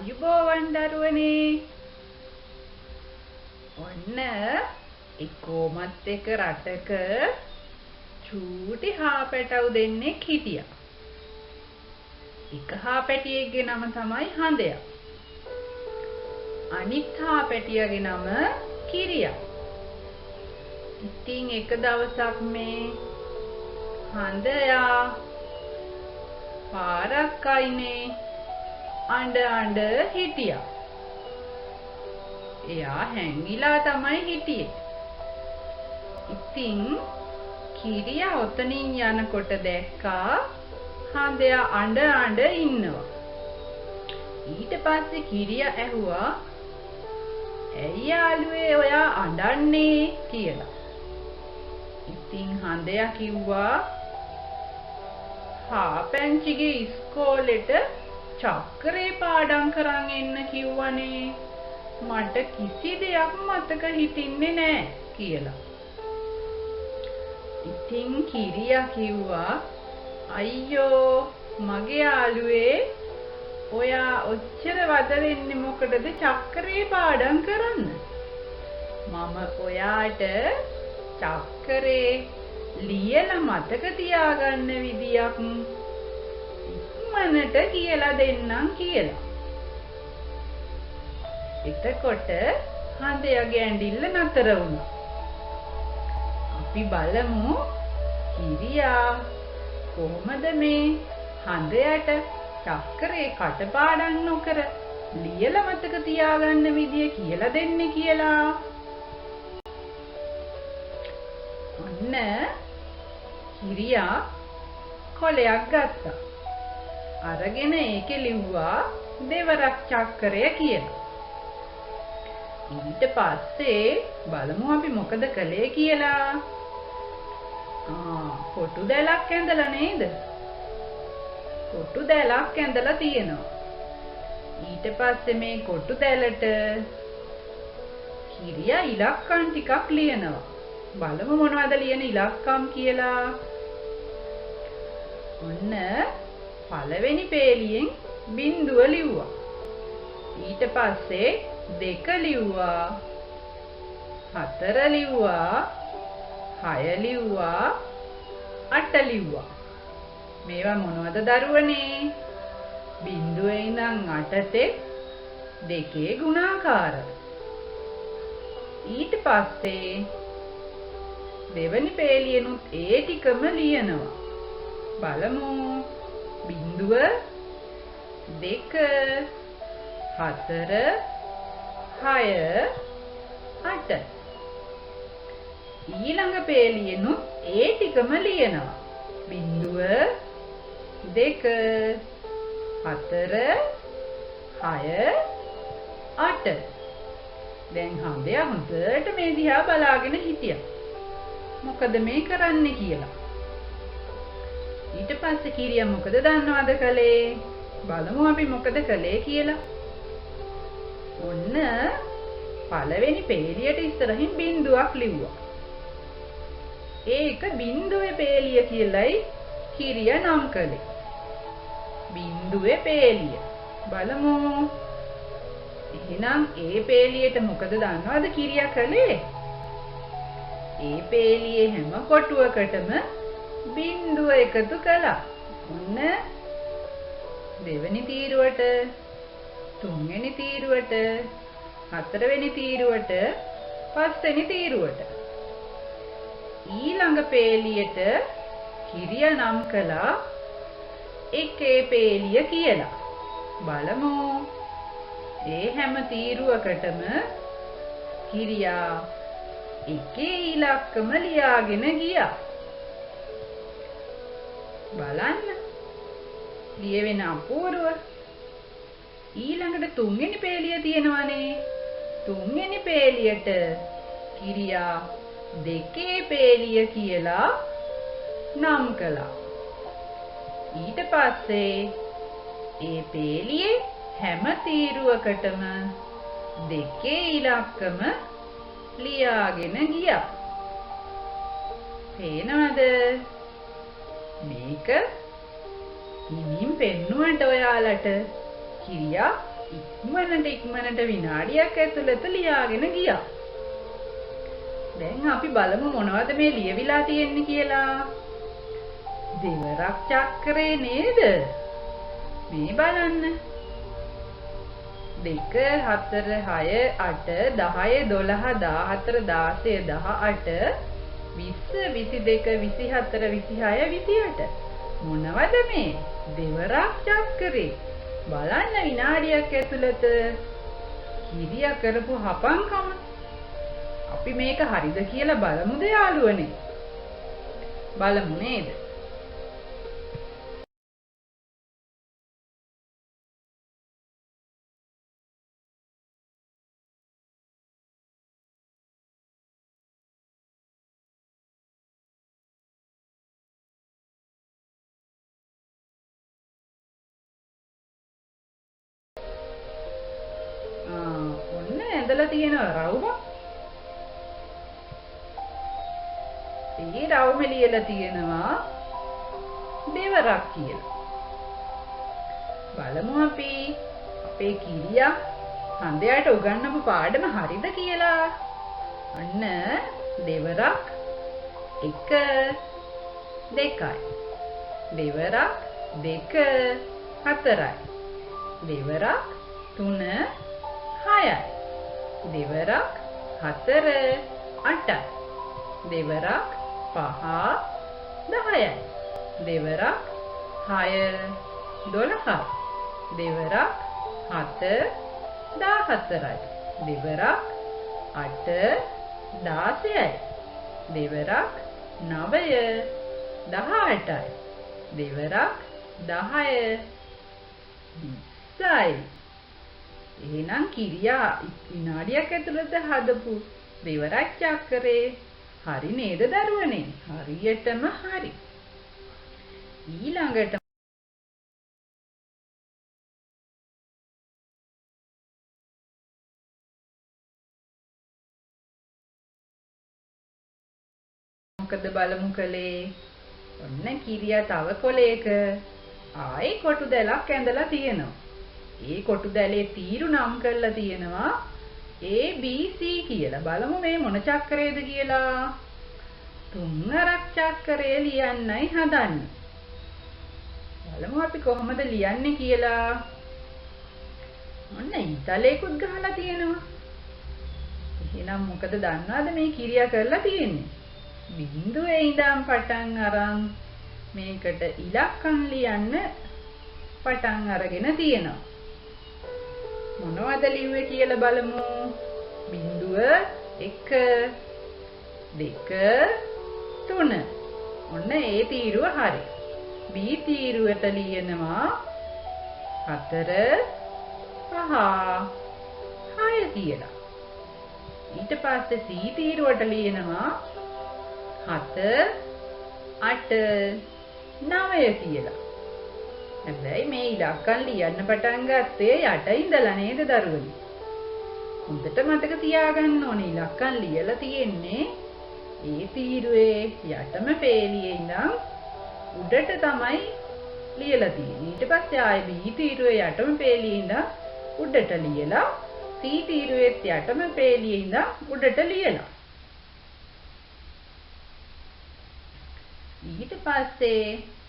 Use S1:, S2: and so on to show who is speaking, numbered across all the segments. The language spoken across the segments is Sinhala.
S1: ආයුබෝවන් දරුවනේ. ඔන්න එක්කෝමත් එක රටක චූටි හාපැටව් දෙන්නෙක් හිටියා. එක හාපැටියෙක්ගේ නම තමයි හඳයා. අනිත් හාපැටියගේ නම කිරියා. ඉතින් එක දවසක් මේ හඳයා පාරක් අයිනේ අඬ හිටියා. එයා හැංගිලා තමයි හිටියේ. ඉතින් කිරියා ඔතනින් යනකොට දැක්කා හඳයා අඬ ඉන්නවා. ඊට පස්සේ කිරියා ඇහුවා, "ඇයි යාළුවේ ඔයා අඬන්නේ?" කියලා. ඉතින් හඳයා කිව්වා, "හාපැංචිගේ ඉස්කෝලෙට චක්‍රේ පාඩම් කරන් එන්න කිව්වනේ. මට කිසි දෙයක් මතක හිටින්නේ නෑ" කියලා. ඉතින් කිරියා කිව්වා, "අයියෝ මගේ යාළුවේ, ඔයා ඔච්චර වද වෙන්නේ මොකටද චක්‍රේ පාඩම් කරන්න? මම ඔයාට චක්‍රේ ලියලා මතක තියාගන්න විදියක් ඉක්මනට කියලා දෙන්නම්" කියලා. එතකොට හඳයාගේ ඇඬිල්ල නතර වුණා. අපි බලමු කිරියා කොහොමද මේ හඳයට චක්‍රේ කටපාඩම් නොකර ලියලා මතක තියාගන්න විදිය කියලා දෙන්නේ කියලා. ඔන්න කිරියා කොලයක් ගත්තා. අරගෙන ඒකේ ලිව්වා දෙවරක් චක්‍රය කියලා. ඊට පස්සේ බලමු අපි මොකද කළේ කියලා. කොටු දැලක් ඇඳලා නේද? කොටු දැලක් ඇඳලා තියෙනවා. ඊට පස්සේ මේ කොටු දැලට කිරියා ඉලක්කම් ටිකක් ලියනවා. බලමු මොනවද ලියන ඉලක්කම් කියලා. ඔන්න පළවෙනි පේලියෙන් බිංදුව ලිව්වා. ඊට පස්සේ 2 ලිව්වා, 4 ලිව්වා, 6 ලිව්වා, 8 ලිව්වා. මේවා මොනවද දරුවනේ? බිංදුවේ ඉඳන් 8 දෙකේ ගුණාකාර. ඊට පස්සේ දෙවනි පේලියෙනුත් ඒ ටිකම ලියනවා. බලමු. බිංදුව, 2, 4, 6, 8. ඊළඟ පේලියෙනුත් ඒ ටිකම ලියනවා. බිංදුව, 2, 4, 6, 8. දැන් හඳයා හොඳට මේ දිහා බලාගෙන හිටියා. මොකද මේ කරන්නේ කියලා. ඊට පස්සේ කිරියා මොකද දන්නවද කළේ? බලමු අපි මොකද කළේ කියලා. ඔන්න පළවෙනි පේලියට ඉස්සරහින් බිංදුවක් ලිව්වා. ඒක බිංදුවේ පේලිය කියලයි කිරියා නම් කළේ. බිංදුවේ පේලිය. බලමු. එහෙනම් ඒ පේලියට මොකද දන්නවද කිරියා කළේ? ඒ පේලියේ හැම කොටුවකටම බිංදුව එකතු කළා. ඔන්න දෙවෙනි තීරුවට, තුන්වෙනි තීරුවට, හතරවෙනි තීරුවට, පස්වෙනි තීරුවට. ඊළඟ පේලියට කිරියා නම් කළා එකේ පේලිය කියලා. බලමු. ඒ හැම තීරුවකටම කිරියා එකේ ඉලක්කම ලියාගෙන ගියා. බලන්න. ලියවෙන අපූර්ව. ඊළඟට තුන්වෙනි පේලිය තියෙනවානේ. තුන්වෙනි පේලියට කිරියා දෙකේ පේලිය කියලා නම් කළා. ඊට පස්සේ ඒ පේලියේ හැම තීරුවකටම දෙකේ ඉලක්කම ලියාගෙන ගියා. පේනවද? මේක ඉනින් පෙන්නුවට ඔයාලට කිරියා ඉක්මනට විනාඩියක් ඇතුළත ලියාගෙන ගියා. දැන් අපි බලමු මොනවද මේ ලියවිලා තියෙන්නේ කියලා. දෙවරක් චක්‍රේ නේද? මේ බලන්න. 2 4 6 8 10 12 14 16 18 20 22 24 26 28 මොනවද මේ? දෙවරක් චක්‍රේ. බලන්න විනාඩියක් ඇතුළත කිරියා කරපු හපංකම. අපි මේක හරිද කියලා බලමුද යාළුවනේ? බලමු නේද? ඔන්න ඇඳලා තියෙනවා රවුම. ඒ රවුම ලියලා තියෙනවා දෙවරක් කියලා. බලමු අපි අපේ කිරියා හන්දයට උගන්වපු පාඩම හරිද කියලා. අන්න දෙවරක් 1 2යි. දෙවරක් 2 4යි. දෙවරක් 3 6යි. දෙවරක් 4 8යි. දෙවරක් 5 10යි. දෙවරක් 6 12යි. දෙවරක් 7 14යි. දෙවරක් 8 16යි. දෙවරක් 9 18යි. දෙවරක් 10 20යි. එහෙනම් කිරියා විනාඩියක් ඇතුළත හදපු දෙවරක් චක්‍රේ හරි නේද දරුවනේ? හරියටම හරි. ඊළඟට මොකද බලමු කලේ? ඔන්න කිරියා තව කොලයක ආයේ කොටු දැලක් ඇඳලා තියෙනවා. ඒ කොටු දැලේ තීරු නම් කරලා තියෙනවා A B C කියලා. බලමු මේ මොන චක්‍රයේද කියලා. තුන්වරක් චක්‍රය ලියන්නයි හදන්නේ. බලමු අපි කොහොමද ලියන්නේ කියලා. ඔන්න ඊතලයකුත් ගහලා තියෙනවා. එහෙනම් මොකද දන්නවද මේ කිරියා කරලා තියෙන්නේ? බිඳුවේ ඉඳන් පටන් අරන් මේකට ඉලක්කම් ලියන්න පටන් අරගෙන තියෙනවා. මොනවද ලිව්වේ කියලා බලමු. බිඳුව 1 2 3. ඔන්න ඒ තීරුව හරි. B තීරුවට ලියනවා 4 5 6 කියලා. ඊට පස්සේ C තීරුවට ලියනවා 7 8 9 කියලා. හැබැයි මේ ඉලක්කම් ලියන්න පටන් ගත්තේ යට ඉඳලා නේද දරුවනි? හොඳට මතක තියාගන්න ඕනේ ඉලක්කම් ලියලා තියෙන්නේ ඒ තීරුවේ යටම පේලියේ ඉඳන් උඩට තමයි ලියලා තියෙන්නේ. ඊට පස්සේ ආයේ B තීරුවේ යටම පේලියේ ඉඳන් උඩට ලියලා C තීරුවේ යටම පේලියේ ඉඳන් උඩට ලියලා. ඊට පස්සේ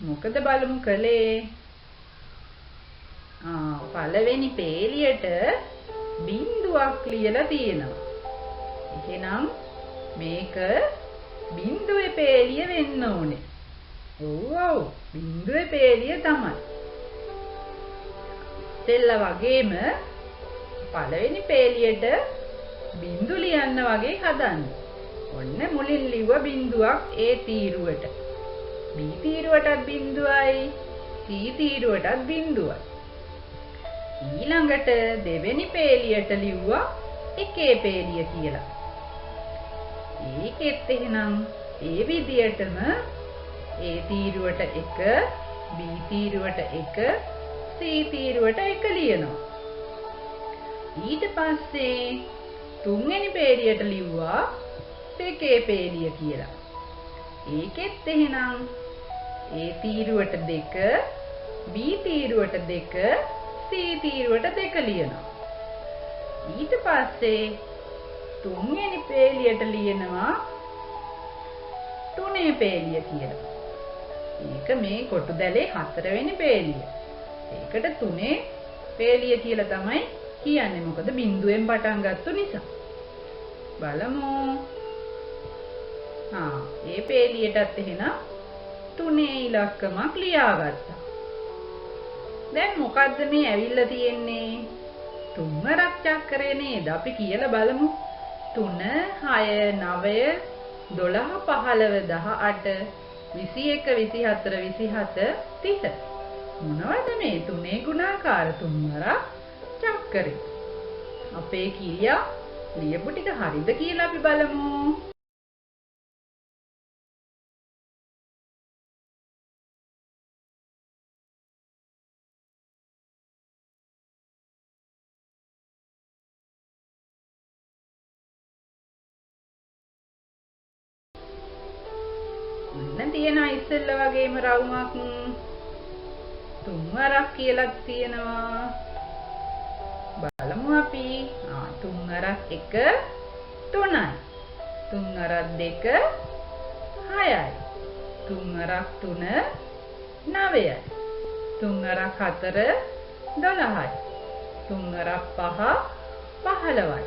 S1: මොකද බලමු කලේ? පළවෙනි පේලියට බිඳුවක් ලියලා තියෙනවා. එහෙනම් මේක බිඳුවේ පේලිය වෙන්න ඕනේ. ඔව් බිඳුවේ පේලිය තමයි. දෙල්ල වගේම පළවෙනි පේලියට බිඳු ලියන්න වගේ හදන්න. ඔන්න මුලින් ලිව්ව බිඳුවක් ඒ තීරුවට. B තීරුවටත් බිඳුවයි C තීරුවටත් බිඳුවයි. ඊළඟට දෙවෙනි පේලියට ලිව්වා එකේ පේලිය කියලා. ඒකෙත් එහෙනම් ඒ විදියටම A තීරුවට 1 B තීරුවට 1 C තීරුවට 1 ලියනවා. ඊට පස්සේ තුන්වෙනි පේලියට ලිව්වා දෙකේ පේලිය කියලා. ඒකෙත් එහෙනම් A තීරුවට 2 B තීරුවට 2 C තීරුවට 2 ලියනවා. ඊට පස්සේ තුන්වෙනි පේලියට ලියනවා 3 පේලිය කියලා. ඒක මේ කොටු දැලේ 4 වෙනි පේලිය. ඒකට 3 පේලිය කියලා තමයි කියන්නේ. මොකද බිඳුවෙන් පටන් ගත්ත නිසා. බලමු. ඒ පේලියටත් එහෙනම් 3 ඉලක්කමක් ලියාගත්තා. දැන් මොකද්ද මේ ඇවිල්ලා තියෙන්නේ? තුන්වරක් චක්‍රය නේද? අපි කියලා බලමු. 3 6 9 12 15 18 21 24 27 30. මොනවද මේ තුනේ ගුණාකාර තුන්වරක් චක්‍රය? අපේ කීයා ලියපු ටික හරිද කියලා අපි බලමු. මෙන්න තියෙනවා ඉස්සෙල්ලා වගේම රවුමක්. තුන්වරක් කියලා තියෙනවා. බලමු අපි. තුන්වරක් 1 3යි. තුන්වරක් 2 6යි. තුන්වරක් 3 9යි. තුන්වරක් 4 12යි. තුන්වරක් 5 15යි.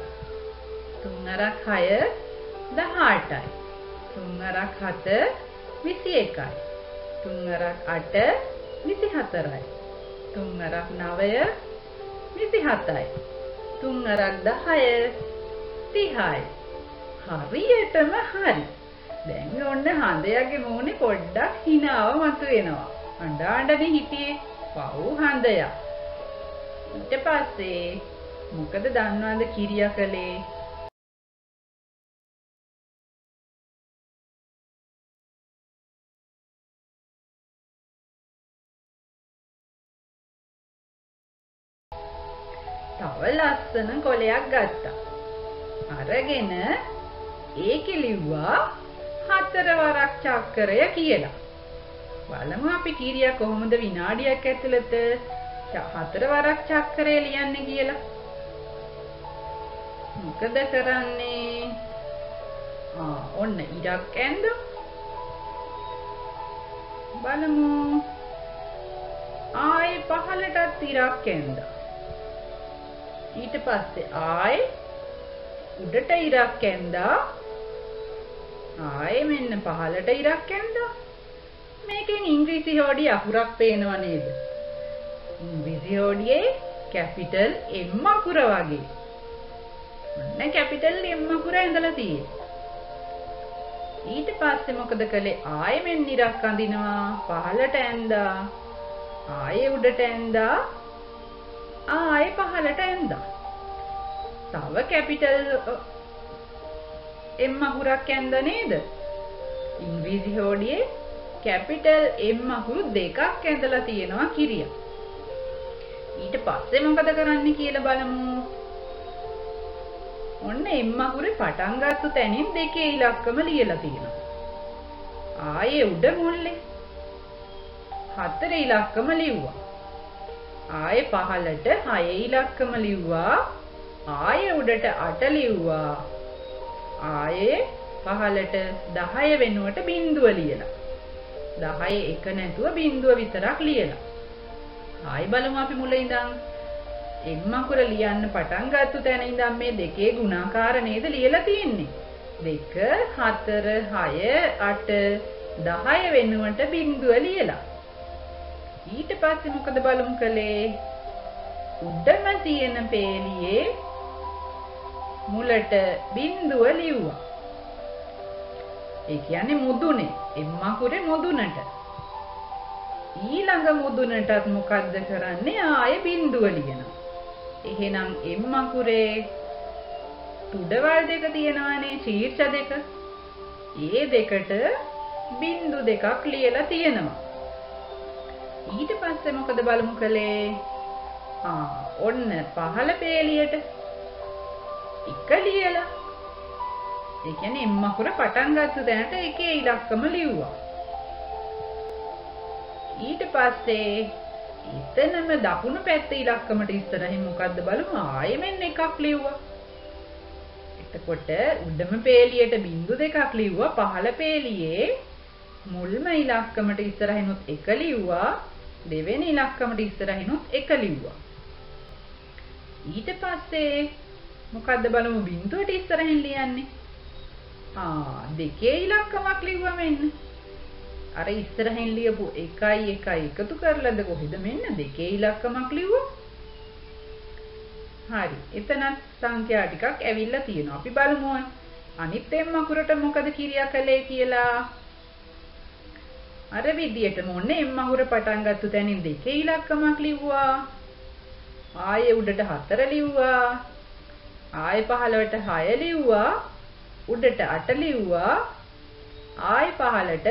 S1: තුන්වරක් 6 18යි. තුන්වරක් 7 21යි. තුන්වරක් 8 24යි. තුන්වරක් 9 27යි. තුන්වරක් 10 30යි. හරියටම හරි. දැන් ඔන්න හඳයාගේ මූණේ පොඩ්ඩක් හිනාව මතුවෙනවා. අඬාඬනේ හිටියේ පව් හඳයා. ඊට පස්සේ මොකද දන්නවද කිරියා කළේ? තව ලස්සන කොලයක් ගත්තා. අරගෙන ඒකේ ලිව්වා 4 වරක් චක්‍රය කියලා. බලමු අපි කීරියා කොහොමද විනාඩියක් ඇතුළත 4 වරක් චක්‍රය ලියන්නේ කියලා. මොකද කරන්නේ? ඔන්න ඉරක් ඇඳ. බලමු. ආයේ පහළටත් ඉරක් ඇඳා. ඊට පස්සේ ආයේ උඩට ඉරක් ඇඳා. ආයේ මෙන්න පහළට ඉරක් ඇඳා. මේකෙන් ඉංග්‍රීසි හොඩි අකුරක් පේනව නේද? ඉංග්‍රීසි හොඩියේ කැපිටල් M අකුර වගේ. ඔන්න කැපිටල් M අකුර ඇඳලා තියෙන්නේ. ඊට පස්සේ මොකද කළේ? ආයේ මෙන්න ඉරක් අඳිනවා. පහළට ඇඳා. ආයේ උඩට ඇඳා. ආයේ පහළට ඇඳා. තව කැපිටල් M අකුරක් ඇඳ නේද? ඉංග්‍රීසි හොඩියේ කැපිටල් M අකුරු දෙකක් ඇඳලා තියෙනවා කිරියා. ඊට පස්සේ මොකද කරන්න කියලා බලමු. ඔන්න M අකුරේ පටන් ගත්ත තැනින් දෙකේ ඉලක්කම ලියලා තියෙනවා. ආයේ උඩ මුල්ලේ 4 ඉලක්කම ලිව්වා. ආයේ පහළට 6 ඉලක්කම ලිව්වා. ආයේ උඩට 8 ලිව්වා. ආයේ පහළට 10 වෙනුවට බිංදුව ලියලා. 10 එක නැතුව බිංදුව විතරක් ලියලා. ආයි බලමු අපි මුල ඉඳන්. M අකුර ලියන්න පටන් ගත්ත තැන ඉඳන් මේ දෙකේ ගුණාකාර නේද ලියලා තියෙන්නේ. 2 4 6 8 10 වෙනුවට බිංදුව ලියලා. ඊට පස්සේ මොකද බලමු කළේ? උඩම තියෙන පේලියේ මුලට බිංදුව ලිව්වා. ඒ කියන්නේ මුදුනේ. M අකුරේ මුදුනට. ඊළඟ මුදුනටත් මොකද්ද කරන්නේ? ආයේ බිංදුව ලියනවා. එහෙනම් M අකුරේ තුඩවල් දෙක තියෙනවානේ, ශීර්ෂ දෙක. ඒ දෙකට බිංදු දෙකක් ලියලා තියෙනවා. ඊට පස්සේ මොකද බලමු කළේ? ඔන්න පහළ පේලියට එක ලියලා. ඒ කියන්නේ M අකුර පටන් ගත්ත තැනට එකේ ඉලක්කම ලිව්වා. ඊට පස්සේ එතනම දකුණු පැත්තේ ඉලක්කමට ඉස්සරහින් මොකද්ද බලමු. ආයෙ මෙන්න එකක් ලිව්වා. එතකොට උඩම පේලියට බිංදු දෙකක් ලිව්වා. පහළ පේලියේ මුල්ම ඉලක්කමට ඉස්සරහිනුත් එක ලිව්වා. දෙවෙනි ඉලක්කමට ඉස්සරහිනුත් එක ලිව්වා. ඊට පස්සේ මොකද්ද බලමු බිංදුවට ඉස්සරහින් ලියන්නේ. දෙකේ ඉලක්කමක් ලිව්වා මෙන්න. අර ඉස්සරහින් ලියපු 1 1 එකතු කරලාද කොහෙද මෙන්න දෙකේ ඉලක්කමක් ලිව්වා. හරි. එතනත් සංඛ්‍යා ටිකක් ඇවිල්ලා තියෙනවා. අපි බලමු අනිත් එම් අකුරට මොකද කිරියා කළේ කියලා. අර විදියටම ඔන්න එම් අකුර පටන් ගත්ත තැනින් දෙකේ ඉලක්කමක් ලිව්වා. ආයේ උඩට 4 ලිව්වා. ආයේ පහළට 6 ලිව්වා. උඩට 8 ලිව්වා. ආයේ පහළට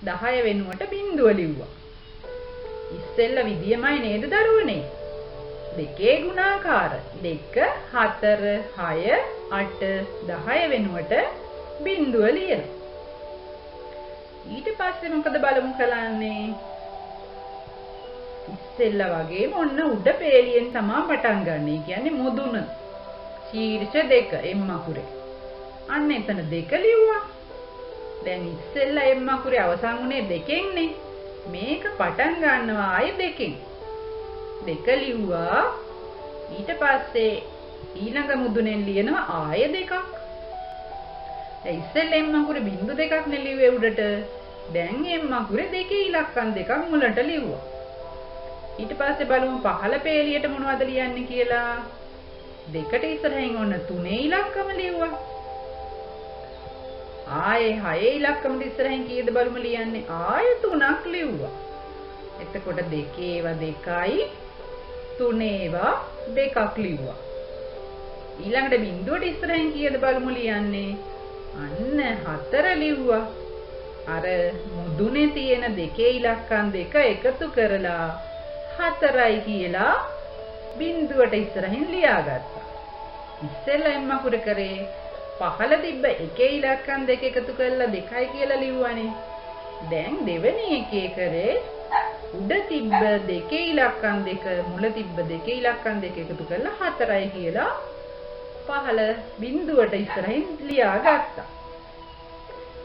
S1: 10 වෙනුවට බිංදුව ලිව්වා. ඉස්සෙල්ල විදියමයි නේද දරුවනේ? දෙකේ ගුණාකාර 2 4 6 8 10 වෙනුවට බිංදුව ලියනවා. ඊට පස්සේ මොකද බලමු කරන්නේ? ඉස්සෙල්ල වගේම ඔන්න උඩ පේලියෙන් තමයි පටන් ගන්න. ඒ කියන්නේ මුදුන ශීර්ෂ 2 එම් අකුරේ. අන්න එතන 2 ලිව්වා. දැන් ඉස්සෙල්ල එම් අකුරේ අවසන් වුණේ 2කින්නේ. මේක පටන් ගන්නවා ආයේ 2කින්. 2 ලිව්වා. ඊට පස්සේ ඊළඟ මුදුනෙන් ලියනවා ආයේ 2ක්. දැන් ඉස්සෙල්ල එම් අකුරේ බිංදු 2ක් නේ ලිව්වේ උඩට. දැන් එම් අකුරේ දෙකේ ඉලක්කම් 2ක් මුලට ලිව්වා. ඊට පස්සේ බලමු පහළ පේලියට මොනවද ලියන්නේ කියලා. දෙකට ඉස්සරහින් ඔන්න 3 ඉලක්කම ලිව්වා. ආයේ 6 ඉලක්කමට ඉස්සරහින් කීයද බලමු ලියන්නේ. ආයේ 3ක් ලිව්වා. එතකොට දෙකේවා 2යි 3ඒවා 2ක් ලිව්වා. ඊළඟට බිංදුවට ඉස්සරහින් කීයද බලමු ලියන්නේ. අන්න 4 ලිව්වා. අර මුදුනේ තියෙන දෙකේ ඉලක්කම් 2 එකතු කරලා 4යි කියලා බිංදුවට ඉස්සරහින් ලියාගත්තා. ඉස්සෙල්ලා එම් අකුර කරේ පහළ තිබ්බ එකේ ඉලක්කම් 2 එකතු කරලා 2යි කියලා ලිව්වනේ. දැන් දෙවෙනි එකේ කරේ උඩ තිබ්බ දෙකේ ඉලක්කම් 2 මුල තිබ්බ දෙකේ ඉලක්කම් 2 එකතු කරලා 4යි කියලා පහළ බිංදුවට ඉස්සරහින් ලියාගත්තා.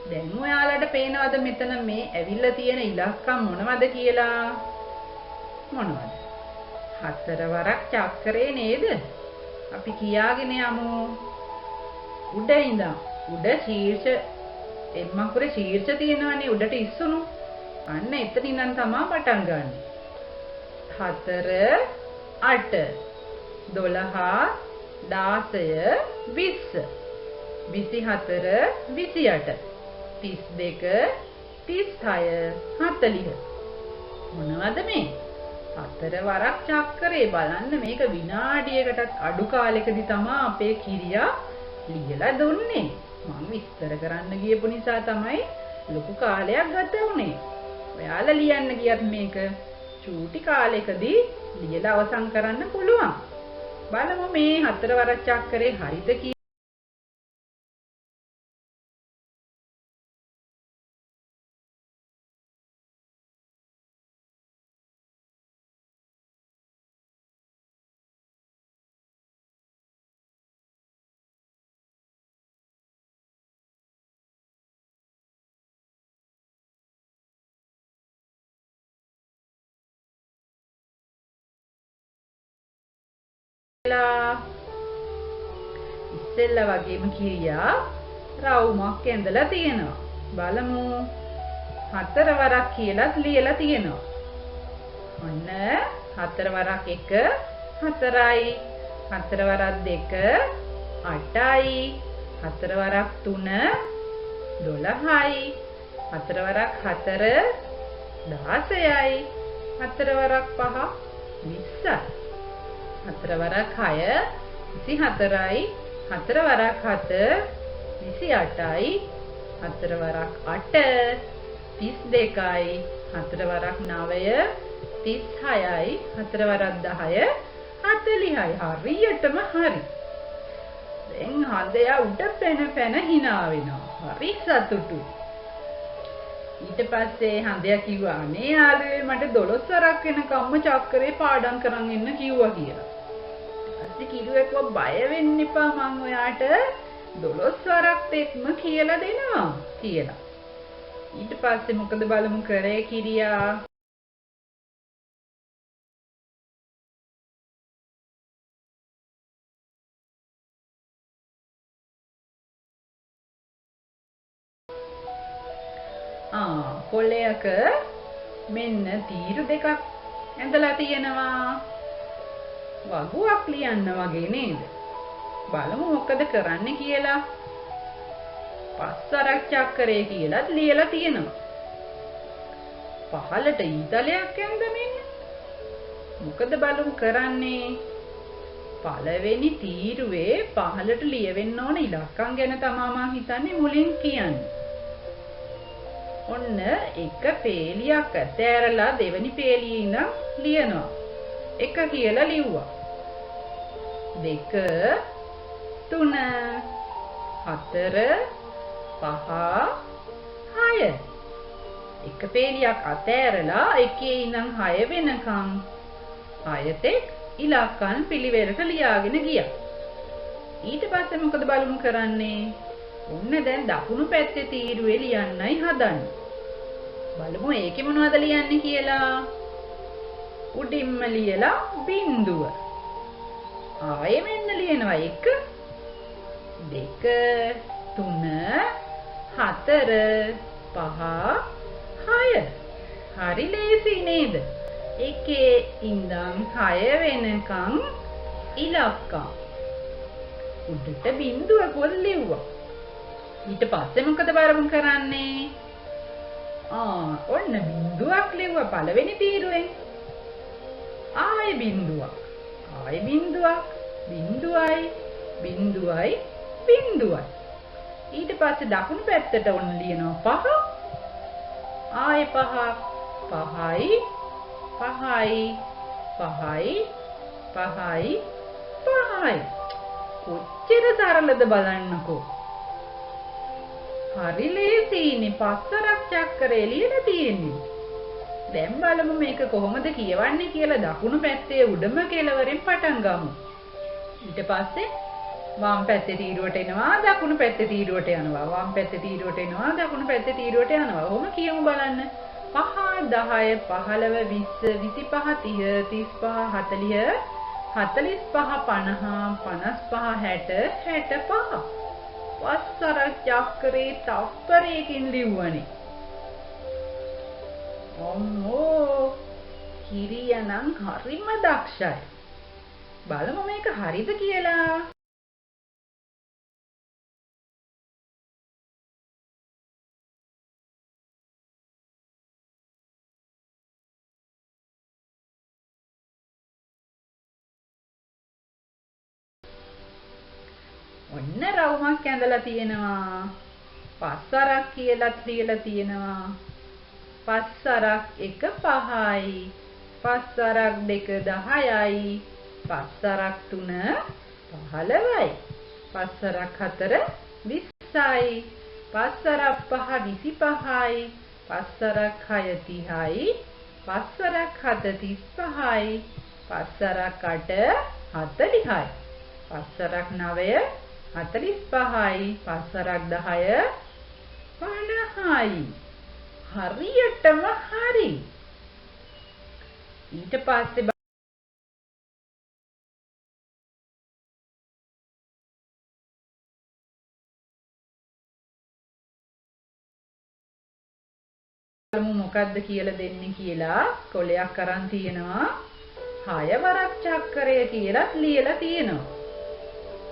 S1: දැන් ඔයාලට පේනවද මෙතන මේ ඇවිල්ලා තියෙන ඉලක්කම් මොනවද කියලා? මොනවද? 4 වරක් චක්‍රේ නේද? අපි කියාගෙන යමු. උඩ ඉඳන් උඩ ශීර්ෂ එම් අකුරේ ශීර්ෂ තියෙනවනේ උඩට ඉස්සුණු. අන්න එතන ඉඳන් තමයි පටන් ගන්න. 4 8 12 16 20 24 28 32 36 40 මොනවද මේ? 4 වරක් චක්‍රේ බලන්න මේක විනාඩියකටත් අඩු කාලෙකදී තමයි අපේ කිරියා ලියලා දුන්නේ. මම විස්තර කරන්න ගියපු නිසා තමයි ලොකු කාලයක් ගත වුනේ. ඔයාලා ලියන්න ගියත් මේක චූටි කාලෙකදී ලියලා අවසන් කරන්න පුළුවන්. බලමු මේ 4 වරක් චක්‍රේ හරිද කියලා. ඉස්සෙල්ලා වගේම කිරියා රවුමක් ඇඳලා තියෙනවා. බලමු 4 වරක් කියලාත් ලියලා තියෙනවා. ඔන්න 4 වරක් 1 4යි 4 වරක් 2 8යි 4 වරක් 3 12යි 4 වරක් 4 16යි 4 වරක් 5 20යි 4 වරක් 6 24යි 4 වරක් 7 28යි 4 වරක් 8 32යි 4 වරක් 9 36යි 4 වරක් 10 40යි. හරියටම හරි. දැන් හදයා උඩ පැන පැන hina වෙනවා. හරි සතුටු. ඊට පස්සේ හන්දයා කිව්වා අනේ යාළුවේ මට 12 වරක් වෙනකම්ම චක්‍රේ පාඩම් කරන් ඉන්න කිව්වා කියලා. ඊට කිව්වා කිව්වා බය වෙන්න එපා මං ඔයාට 12 වරක් තෙක්ම කියලා දෙනවා කියලා. ඊට පස්සේ මොකද බලමු කරේ කිරියා. කොල්ලයක මෙන්න තීරු දෙකක් ඇඳලා තියෙනවා. වගුවක් ලියන්න වගේ නේද? බලමු මොකද කරන්න කියලා. පස්වරක් චක්‍රය කියලාත් ලියලා තියෙනවා. පහළට ඊතලයක් ඇඳ මෙන්න. මොකද බලමු කරන්නේ? පළවෙනි තීරුවේ පහළට ලියවෙන්න ඕන ඉලක්කම් ගැන තමයි මම හිතන්නේ මුලින් කියන්නේ. ඔන්න එක පේලියක් ඇතෑරලා දෙවෙනි පේලියේ ඉඳන් ලියනවා. එක කියලා ලිව්වා. 2 3 4 5 6. එක පේලියක් අතෑරලා එකේ ඉඳන් 6 වෙනකන් 6 තෙක් ඉලක්කම් පිළිවෙලට ලියාගෙන ගියා. ඊට පස්සේ මොකද බලමු කරන්නේ? ඔන්න දැන් දකුණු පැත්තේ තීරුවේ ලියන්නයි හදන්නේ. බලමු ඒකේ මොනවද ලියන්නේ කියලා. උඩින්ම ලියලා බිංදුව. ආයෙ මෙන්න ලියනවා 1 2 3 4 5 6. හරි ලේසි නේද? එකේ ඉඳන් 6 වෙනකන් ඉලක්කම්. උඩට බිංදුවකුත් ලිව්වා. ඊට පස්සේ මොකද බලමු කරන්නේ? ඔන්න බිංදුවක් ලිව්වා පළවෙනි තීරුවෙන්. ආයෙ බිංදුවක්. ආයෙ බිංදුවක්. බිංදුවයි බිංදුවයි බිංදුවයි. ඊට පස්සේ දකුණු පැත්තට ඔන්න ලියනවා 5. ආයෙ 5. 5යි 5යි 5යි 5යි 5යි. කොච්චර සරලද බලන්නකෝ. හරි ලේසියිනේ. පස්වරක් චක්‍රය ලියලා තියෙන්නේ. දැන් බලමු මේක කොහොමද කියවන්නේ කියලා. දකුණු පැත්තේ උඩම කෙළවරෙන් පටන් ගමු. ඊට පස්සේ වම් පැත්තේ තීරුවට එනවා දකුණු පැත්තේ තීරුවට යනවා. වම් පැත්තේ තීරුවට එනවා දකුණු පැත්තේ තීරුවට යනවා. ඔහොම කියමු බලන්න. 5 10 15 20 25 30 35 40 45 50 55 60 65. පස්වරක් චක්‍රේ තප්පරයකින් ලිව්වනේ. අම්මෝ කිරියනම් හරිම දක්ෂයි. බලමු මේක හරිද කියලා. ඔන්න රවුමක් ඇඳලා තියෙනවා. පස්වරක් කියලාත් ලියලා තියෙනවා. පස්වරක් 1 5යි. පස්වරක් 2 10යි. පස්වරක් 3 15යි. පස්වරක් 4 20යි. පස්වරක් 5 25යි. පස්වරක් 6 30යි. පස්වරක් 7 35යි. පස්වරක් 8 40යි. පස්වරක් 9 45යි. පස්වරක් 10 50යි. හරියටම හරි. ඊට පස්සේ බලමු මොකද්ද කියලා දෙන්නේ කියලා. කොලයක් අරන් තියෙනවා. 6 වරක් චක්‍රය කියලා ලියලා තියෙනවා.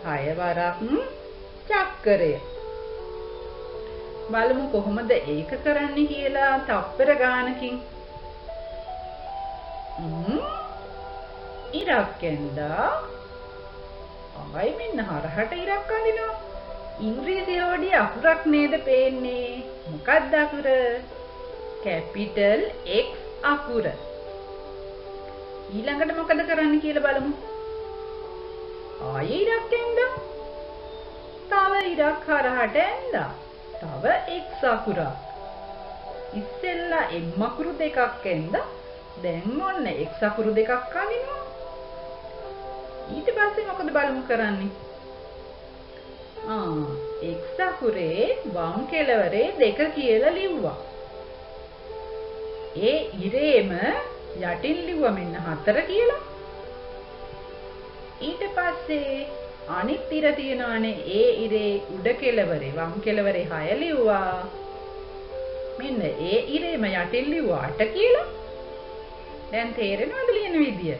S1: 6 වරක් චක්‍රය. බලමු කොහොමද ඒක කරන්නේ කියලා තප්පර ගානකින්. ඉරක් ඇඳා. ආයි මෙන්න හරහට ඉරක් අඳිනවා. ඉංග්‍රීසි හොඩිය අකුරක් නේද පේන්නේ? මොකක්ද අකුර? Capital X අකුර. ඊළඟට මොකද කරන්න කියලා බලමු. ආයෙ ඉරක් ඇඳා. තව ඉරක් හරහට ඇඳා. තව X අකුරක්. ඉස්සෙල්ලා M අකුරු දෙකක් එන්ද දැන් ඔන්න X අකුරු දෙකක් අනිනවා. ඊට පස්සේ මොකද බලමු කරන්නේ? X අකුරේ වම් කෙළවරේ 2 කියලා ලිව්වා. ඒ ඉරේම යටින් ලිව්වා මෙන්න 4 කියලා. ඊට පස්සේ අනිත් ඉර තියෙනවානේ ඒ ඉරේ උඩ කෙළවරේ වම් කෙළවරේ 6 ලිව්වා. මෙන්න ඒ ඉරේම යටින් ලිව්වා 8 කියලා. දැන් තේරෙනවද ලියන විදිය?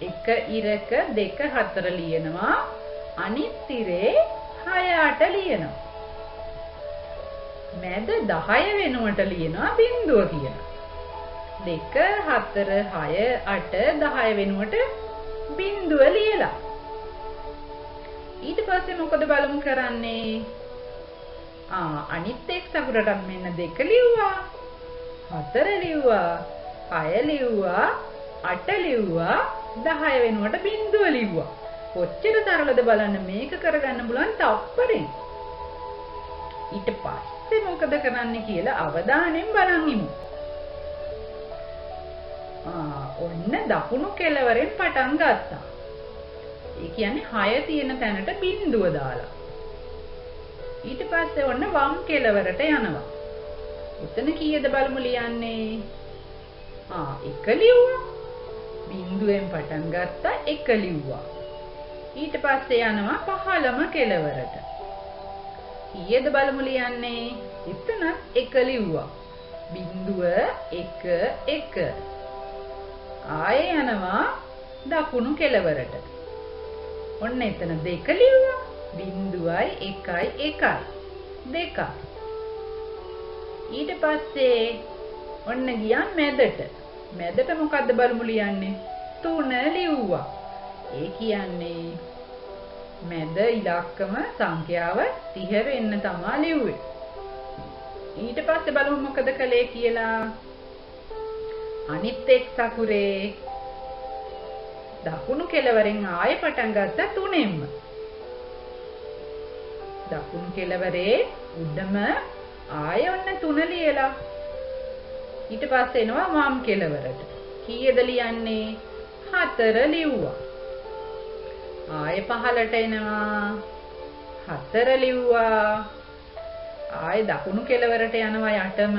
S1: එක ඉරක 2 4 ලියනවා. අනිත් ඉරේ 6 8 ලියනවා. මැද 10 වෙනුවට ලියනවා බිංදුව කියලා. 2 4 6 8 10 වෙනුවට බිංදුව ලියලා. ඊට පස්සේ මොකද බලමු කරන්නේ? අනිත් X අකුරට මෙන්න 2 ලිව්වා. 4 ලිව්වා. 6 ලිව්වා. 8 ලිව්වා. 10 වෙනුවට බිංදුව ලිව්වා. කොච්චර සරලද බලන්න මේක කරගන්න පුළුවන් තප්පරෙන්. ඊට පස්සේ මොකද කරන්නේ කියලා අවධානයෙන් බලන් ඉමු. ඔන්න දකුණු කෙළවරෙන් පටන් ගත්තා. ඒ කියන්නේ 6 තියෙන තැනට බිංදුව දාලා. ඊට පස්සේ ඔන්න වම් කෙළවරට යනවා. එතන කීයද බලමු ලියන්නේ? 1 ලිව්වා. බිංදුවෙන් පටන් ගත්තා 1 ලිව්වා. ඊට පස්සේ යනවා පහළම කෙළවරට. කීයද බලමු ලියන්නේ? එතනත් 1 ලිව්වා. බිංදුව 1 1. ආයේ යනවා දකුණු කෙළවරට. ඔන්න එතන 2 ලිව්වා. බිංදුවයි 1යි 1යි 2. ඊට පස්සේ ඔන්න ගියා මැදට. මැදට මොකද්ද බලමු ලියන්නේ? 3 ලිව්වා. ඒ කියන්නේ මැද ඉලක්කම සංඛ්‍යාව 30 වෙන්න තමයි ලිව්වේ. ඊට පස්සේ බලමු මොකද කළේ කියලා. අනිත් X අකුරේ දකුණු කෙළවරෙන් ආයෙ පටන් ගත්තා 3ෙන්ම. දකුණු කෙළවරේ උඩම ආයෙ ඔන්න 3 ලියලා. ඊට පස්සේ එනවා වම් කෙළවරට. කීයද ලියන්නේ? 4 ලිව්වා. ආයෙ පහළට එනවා 4 ලිව්වා. ආයෙ දකුණු කෙළවරට යනවා යටම.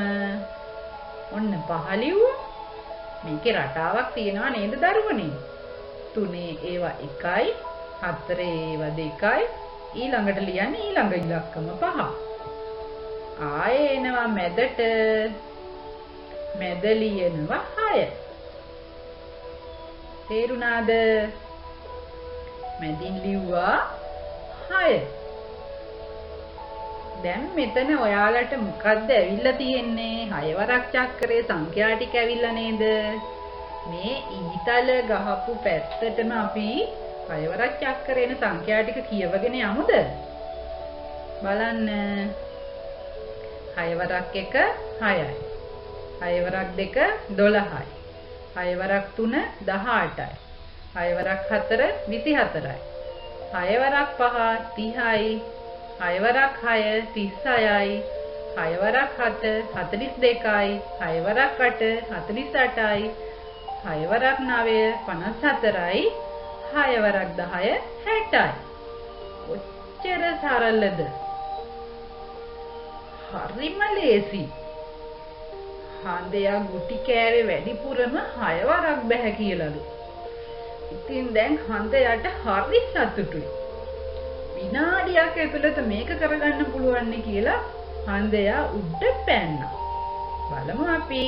S1: ඔන්න 5 ලිව්වා. මේකේ රටාවක් තියෙනවා නේද දරුවනේ? 3 ඒවා 1යි 4 ඒවා 2යි ඊළඟට ලියන්නේ ඊළඟ ඉලක්කම 5. ආයෙ එනවා මැදට. මැද ලියනවා 6. තේරුණාද? මැදින් ලිව්වා 6. දැන් මෙතන ඔයාලට මොකද්ද ඇවිල්ලා තියෙන්නේ? 6 වරක් චක්‍රයේ සංඛ්‍යා ටික ඇවිල්ලා නේද? මේ ඊතල ගහපු පැත්තටම අපි 6 වරක් චක්‍රේන සංඛ්‍යා ටික කියවගෙන යමුද? බලන්න. 6 වරක් 1 6යි. 6 වරක් 2 12යි. 6 වරක් 3 18යි. 6 වරක් 4 24යි. 6 වරක් 5 30යි. 6 වරක් 6 36යි. 6 වරක් 7 42යි. 6 වරක් 8 48යි. 6 වරක් 9 54යි. 6 වරක් 10 60යි. ඔච්චර සරලද? හරිම ලේසි. හන්දයා ගුටි කෑවේ වැඩිපුරම 6 වරක් බෑ කියලාලු. ඉතින් දැන් හන්දයාට හරි සතුටුයි. විනාඩියක් ඇතුළත මේක කරගන්න පුළුවන් කියලා හන්දයා උඩ පැන්නා. බලමු අපි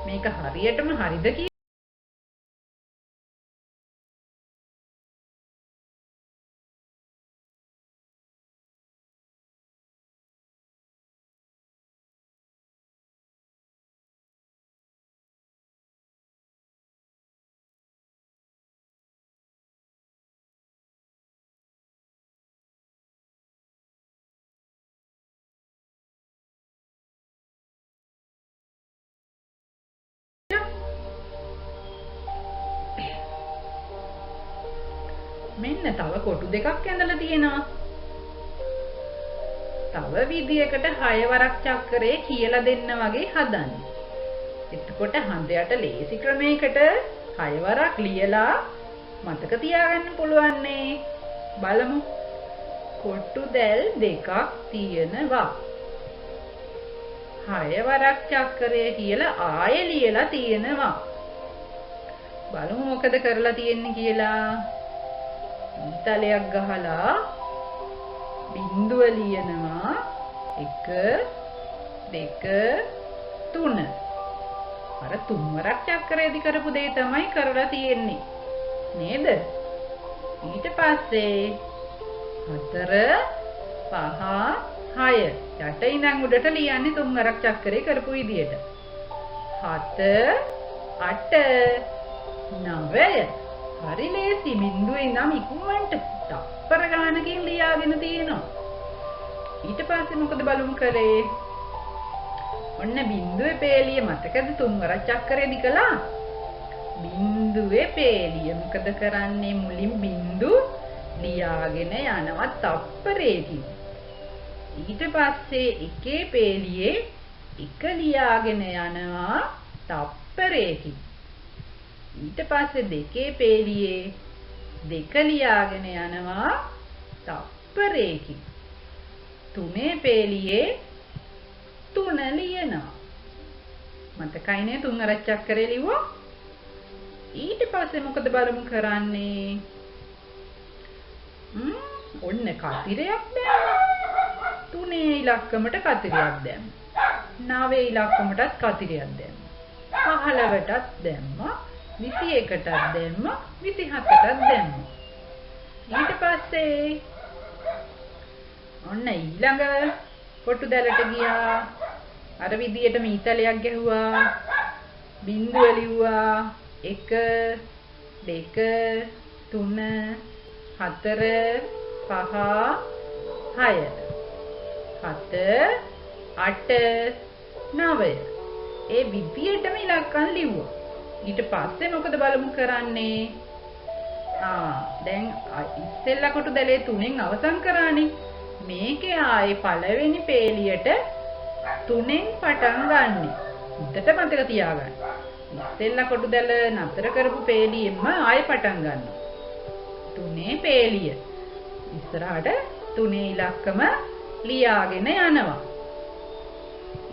S1: මේක හරියටම හරිද කියලා. මෙන්න තව කොටු දෙකක් ඇඳලා තියෙනවා. තව විදියකට 6 වරක් චක්‍රය කියලා දෙන්න වගේ හදන්නේ. එතකොට හඳයට ලේසි ක්‍රමයකට 6 වරක් ලියලා මතක තියාගන්න පුළුවන් නේ. බලමු. කොටු දැල් දෙකක් තියෙනවා. 6 වරක් චක්‍රය කියලා ආයෙ ලියලා තියෙනවා. බලමු මොකද කරලා තියෙන්නේ කියලා. ඊතලයක් ගහලා බිංදුව ලියනවා 1 2 3. අර 3 වරක් චක්‍රයේදී කරපු දේ තමයි කරලා තියෙන්නේ. නේද? ඊට පස්සේ 4 5 6 යට ඉඳන් උඩට ලියන්නේ 3 වරක් චක්‍රේ කරපු විදියට. 7 8 9. හරි ලේසි. බිංදුවේ ඉඳන් ඉක්මනට තප්පර ගානකින් ලියාගෙන තියෙනවා. ඊට පස්සේ මොකද බලමු කරේ? ඔන්න බිංදුවේ පේලිය මතකද 3 වරක් චක්‍රයේදී කළා? බිංදුවේ පේලිය මොකද කරන්නේ? මුලින් බිංදු ලියාගෙන යනවා තප්පරයකින්. ඊට පස්සේ එකේ පේලියේ 1 ලියාගෙන යනවා තප්පරයකින්. ඊට පස්සේ දෙකේ පේලියේ 2 ලියාගෙන යනවා තප්පරයකින්. තුනේ පේලියේ 3 ලියනවා. මතකයිනේ 3 වරක් චක්‍රය ලිව්වා. ඊට පස්සේ මොකද බලමු කරන්නේ? ඔන්න කතිරයක් දැම්මා. 3 ඉලක්කමට කතිරයක් දැම්මා. 9 ඉලක්කමටත් කතිරයක් දැම්මා. 15ටත් දැම්මා. 21ටත් දැම්මා. 27ටත් දැම්මා. ඊට පස්සේ ඔන්න ඊළඟ කොටු දැලට ගියා. අර විදියටම ඊතලයක් ගැහුවා. බිංදුව ලිව්වා 1 2 3 4 5 6 7 8 9. ඒ විදියටම ඉලක්කම් ලිව්වා. ඊට පස්සේ මොකද බලමු කරන්නේ? දැන් ඉස්සෙල්ලා කොටු දැලේ 3න් අවසන් කරානේ. මේකේ ආයේ පළවෙනි පේලියට 3න් පටන් ගන්න. උඩට මතක තියාගන්න. ඉස්සෙල්ලා කොටු දැල නතර කරපු පේලියෙන්ම ආයෙ පටන් ගන්නවා. 3 පේලිය. ඉස්සරහට 3 ඉලක්කම ලියාගෙන යනවා.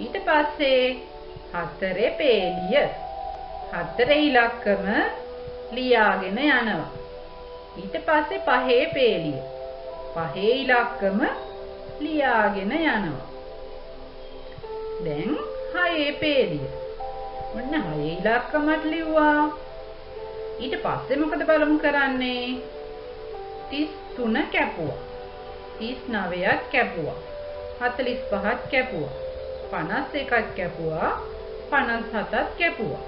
S1: ඊට පස්සේ 4 පේලිය. 4 ඉලක්කම ලියාගෙන යනවා. ඊට පස්සේ 5 පේලිය. 5 ඉලක්කම ලියාගෙන යනවා. දැන් 6 පේලිය. ඔන්න 6 ඉලක්කමත් ලිව්වා. ඊට පස්සේ මොකද බලමු කරන්නේ? 33 කැපුවා. 39ක් කැපුවා. 45ක් කැපුවා. 51ක් කැපුවා. 57ක් කැපුවා.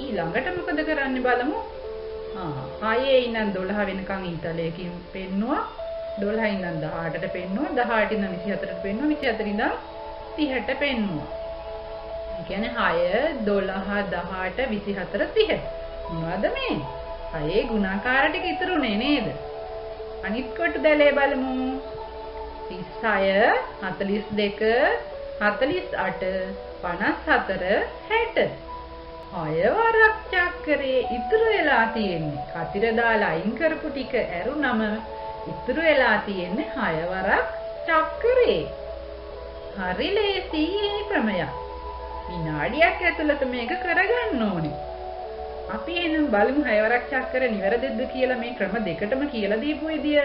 S1: ඊළඟට මොකද කරන්නේ බලමු. 6 ඉඳන් 12 වෙනකන් ඊතලයකින් පෙන්නුවා. 12 ඉඳන් 18ට පෙන්නුවා. 18 ඉඳන් 24ට පෙන්නුවා. 24 ඉඳන් 30ට පෙන්නුවා. ඒ කියන්නේ 6 12 18 24 30. මොනවද මේ? 6 ගුණාකාර ටික ඉතුරුනේ නේද? අනිත් කොටු දැලේ බලමු. 36 42 48 54 60. 6 වරක් චක්‍රේ ඉතුරු වෙලා තියෙන්නේ. කතිර දාලා අයින් කරපු ටික ඇරුණම ඉතුරු වෙලා තියෙන්නේ 6 වරක් චක්‍රේ. හරි ලේසි මේ ක්‍රමයක්. විනාඩියක් ඇතුළත මේක කරගන්න ඕනේ. අපි එහෙනම් බලමු 6 වරක් චක්‍රය නිවැරදිද කියලා මේ ක්‍රම දෙකටම කියලා දීපු විදිය.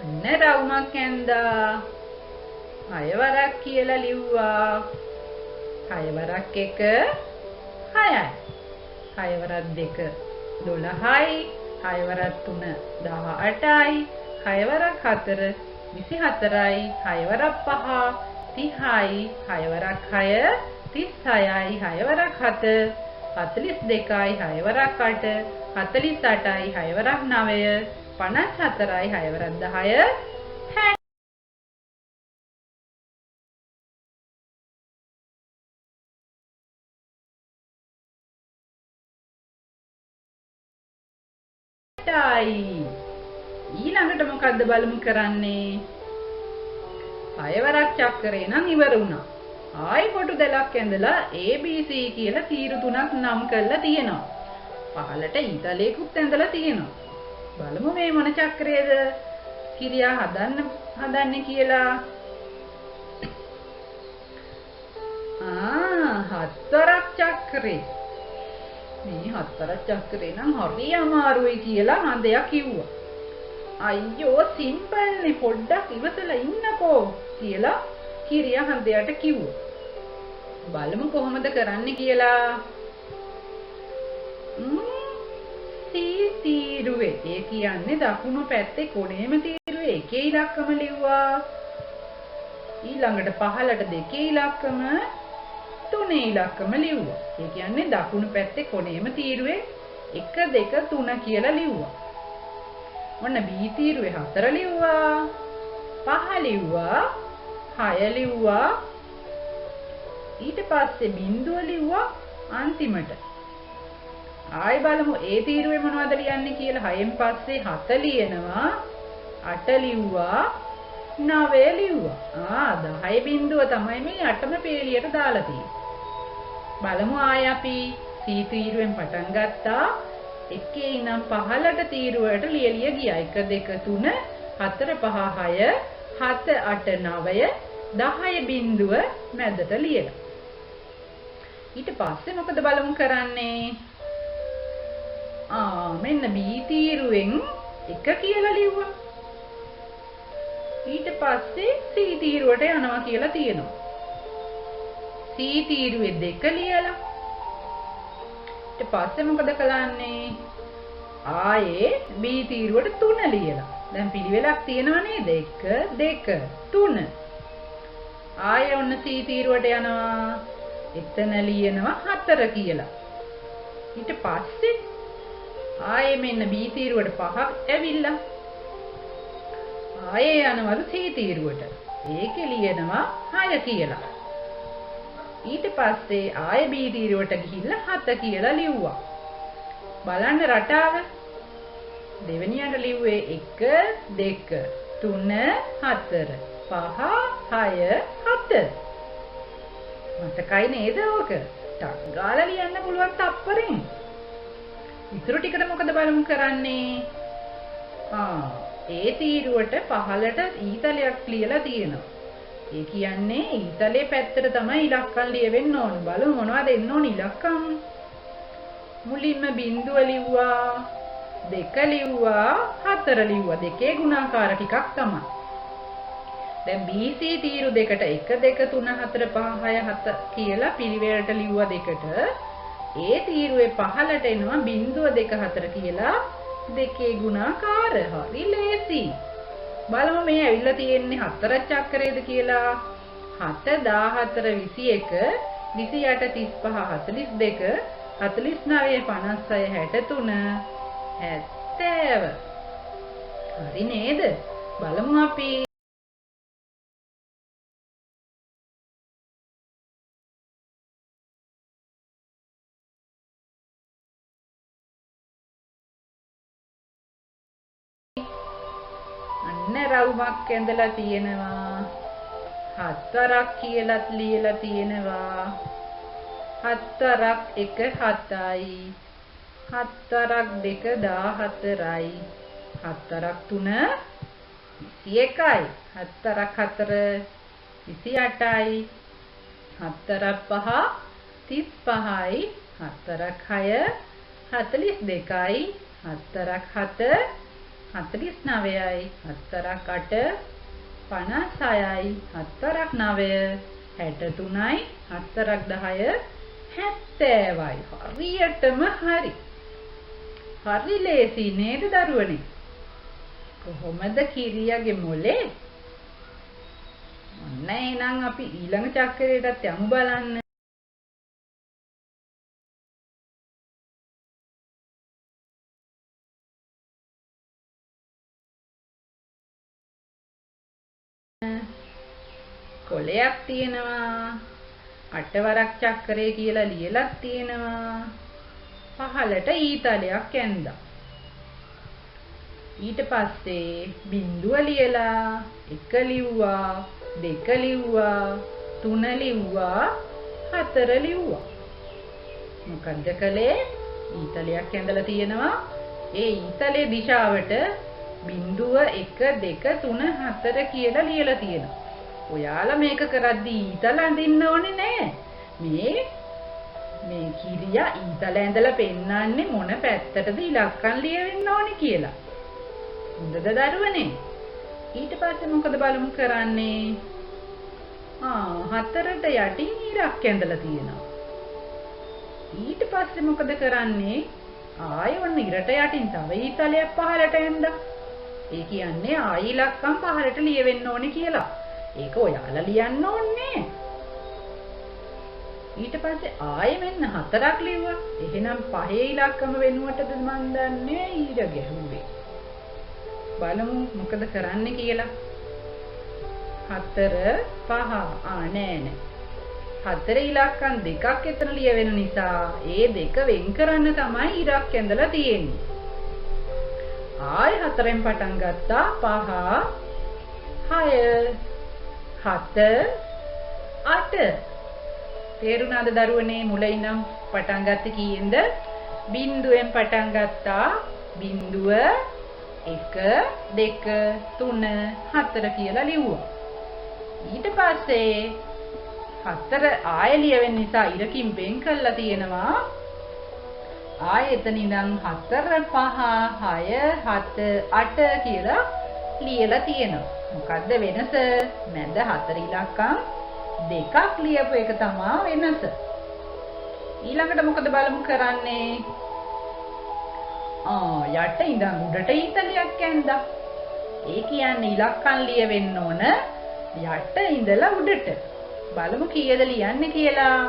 S1: ඔන්න රවුමක් ඇන්දා. 6 වරක් කියලා ලිව්වා. 6 වරක් 1 6 වරක් 2 12යි 6 වරක් 3 18යි 6 වරක් 4 24යි 6 වරක් 5 30යි 6 වරක් 6 36යි 6 වරක් 7 42යි 6 වරක් 8 48යි 6 වරක් 9 54යි 6 වරක් 10 ඊළඟට මොකද්ද බලමු කරන්නේ 6 වරක් චක්‍රේ නම් ඉවර වුණා. ආයි කොටු දෙලක් ඇඳලා ABC කියලා තීරු තුනක් නම් කරලා තියෙනවා. පහළට ඊතලයකුත් ඇඳලා තියෙනවා. බලමු මේ මොන චක්‍රයේද කිරියා හදන්නේ කියලා. 7 වරක් චක්‍රේ. මේ 7 වරක් චක්‍රේ නම් හරි අමාරුයි කියලා හන්දයා කිව්වා. අයියෝ සිම්පල් නේ පොඩ්ඩක් ඉවසලා ඉන්නකෝ කියලා කිරියා හන්දයාට කිව්වා. බලමු කොහොමද කරන්නේ කියලා. තීරුවේ ඒ කියන්නේ දකුණු පැත්තේ කොනේම තීරුවේ එකේ ඉලක්කම ලිව්වා. ඊළඟට පහළට දෙකේ ඉලක්කම තුනේ ඉලක්කම ලිව්වා. ඒ කියන්නේ දකුණු පැත්තේ කොනේම තීරුවේ 1 2 3 කියලා ලිව්වා. ඔන්න B තීරුවේ 4 ලිව්වා. 5 ලිව්වා. 6 ලිව්වා. ඊට පස්සේ බිංදුව ලිව්වා අන්තිමට. ආයි බලමු ඒ තීරුවේ මොනවද ලියන්නේ කියලා. 6න් පස්සේ 7 ලියනවා. 8 ලිව්වා. 9 ලිව්වා. 10 බිංදුව තමයි මේ 8ම පේලියට දාලා තියෙන්නේ. බලමු ආයි අපි C තීරුවෙන් පටන් ගත්තා. එකේ ඉඳන් පහළට තීරුවට ලියලිය ගියා. 1 2 3 4 5 6 7 8 9 10 බිංදුව මැදට ලියලා. ඊට පස්සේ මොකද බලමු කරන්නේ. මෙන්න B තීරුවෙන් 1 කියලා ලිව්වා. ඊට පස්සේ C තීරුවට යනවා කියලා තියෙනවා. C තීරුවේ 2 ලියලා. ඊට පස්සේ මොකද කරන්නේ? ආයේ B තීරුවට 3 ලියලා. දැන් පිළිවෙලක් තියෙනව නේද? 1 2 3. ආයේ ඔන්න C තීරුවට යනවා. එතන ලියනවා 4 කියලා. ඊට පස්සේ ආයේ මෙන්න B තීරුවට 5ක් ඇවිල්ලා. ආයේ යනවලු C තීරුවට. ඒකේ ලියනවා 6 කියලා. ඊට පස්සේ ආයේ B තීරුවට ගිහිල්ලා 7 කියලා ලිව්වා. බලන්න රටාව. දෙවෙනියට ලිව්වේ 1 2 3 4 5 6 7. මතකයි නේද ඕක? ටක් ගාලා ලියන්න පුළුවන් තප්පරෙන්. ඉතුරු ටිකට මොකද බලමු කරන්නේ? ඒ තීරුවට පහළට ඊතලයක් ලියලා තියෙනවා. ඒ කියන්නේ ඊතලේ පැත්තට තමයි ඉලක්කම් ලියවෙන්න ඕන. බලමු මොනවද එන්න ඕන ඉලක්කම්. මුලින්ම බිංදුව ලිව්වා, 2 ලිව්වා, 4 ලිව්වා. දෙකේ ගුණාකාර ටිකක් තමයි. දැන් BC තීරු දෙකට 1 2 3 4 5 6 7 කියලා පිළිවෙලට ලිව්වා දෙකට. ඒ තීරුවේ පහළට එනවා බිංදුව 2 4 කියලා දෙකේ ගුණාකාර. හරි ලේසි. බලමු මේ ඇවිල්ලා තියෙන්නේ 4 චක්‍රයේද කියලා. 7 14 21 28 35 42 49 56 63 70. හරි නේද? බලමු අපි. අන්න රවුමක් ඇඳලා තියෙනවා. 7 වරක් කියලාත් ලියලා තියෙනවා. 7 වරක් 1 7යි. 7 වරක් 2 14යි. 7 වරක් 3 21යි. 7 වරක් 4 28යි. 7 වරක් 5 35යි. 7 වරක් 6 42යි. 7 වරක් 7 49යි. 7 වරක් 8 56යි. 7 වරක් 9 63යි. 7 වරක් 10 70යි. හරියටම හරි. හරි ලේසි නේද දරුවනේ? කොහොමද කිරියාගේ මොලේ? ඔන්න එහෙනම් අපි ඊළඟ චක්‍රයටත් යමු බලන්න. කොලයක් තියෙනවා. අටවරක් චක්‍රය කියලා ලියලක් තියෙනවා. පහළට ඊතලයක් ඇඳලා. ඊට පස්සේ බිඳුව ලියලා 1 ලිව්වා 2 ලිව්වා 3 ලිව්වා 4 ලිව්වා. මොකද්ද කළේ? ඊතලයක් ඇඳලා තියෙනවා. ඒ ඊතලේ දිශාවට බිඳුව 1 2 3 4 කියලා ලියලා තියෙනවා. ඔයාලා මේක කරද්දී ඊතල අඳින්න ඕනේ නෑ. මේ කිරියා ඊතල ඇඳලා පෙන්නන්නේ මොන පැත්තටද ඉලක්කම් ලියවෙන්න ඕනේ කියලා. හොඳද දරුවනේ? ඊට පස්සේ මොකද බලමු කරන්නේ? හතරට යටින් ඉරක් ඇඳලා තියෙනවා. ඊට පස්සේ මොකද කරන්නේ? ආයෙ ඔන්න ඉරට යටින් තව ඊතලයක් පහළට ඇඳලා. ඒ කියන්නේ ආයෙ ඉලක්කම් පහළට ලියවෙන්න ඕනේ කියලා. ඒක ඔයාලා ලියන්න ඕනේ. ඊට පස්සේ ආයෙ මෙන්න 4ක් ලිව්වා. එහෙනම් පහේ ඉලක්කම වෙනුවටද මන් දන්නේ ඊර ගැහුවේ. බලමු මොකද කරන්න කියලා. 4 5 නෑ. 4 ඉලක්කම් දෙකක් එතන ලියවෙන නිසා ඒ දෙක වෙන් කරන්න තමයි ඉරක් ඇඳලා තියෙන්නේ. ආයෙ 4ෙන් පටන් ගත්තා 5 6 7 8. තේරුණාද දරුවනේ? මුල ඉඳන් පටන් ගත්තේ කීයෙන්ද? බිඳුවෙන් පටන් ගත්තා. බිඳුව 1 2 3 4 කියලා ලිව්වා. ඊට පස්සේ 4 ආයෙ ලියවෙන නිසා ඉරකින් වෙන් කරලා තියෙනවා. ආයෙ එතන ඉඳන් 4 5 6 7 8 කියලා ලියලා තියෙනවා. මොකද්ද වෙනස? මැද 4 ඉලක්කම් දෙකක් ලියපු එක තමයි වෙනස. ඊළඟට මොකද බලමු කරන්නේ? යට ඉඳන් උඩට ඊතලයක් ඇඳලා. ඒ කියන්නේ ඉලක්කම් ලියවෙන්න ඕන යට ඉඳලා උඩට. බලමු කීයද ලියන්නේ කියලා.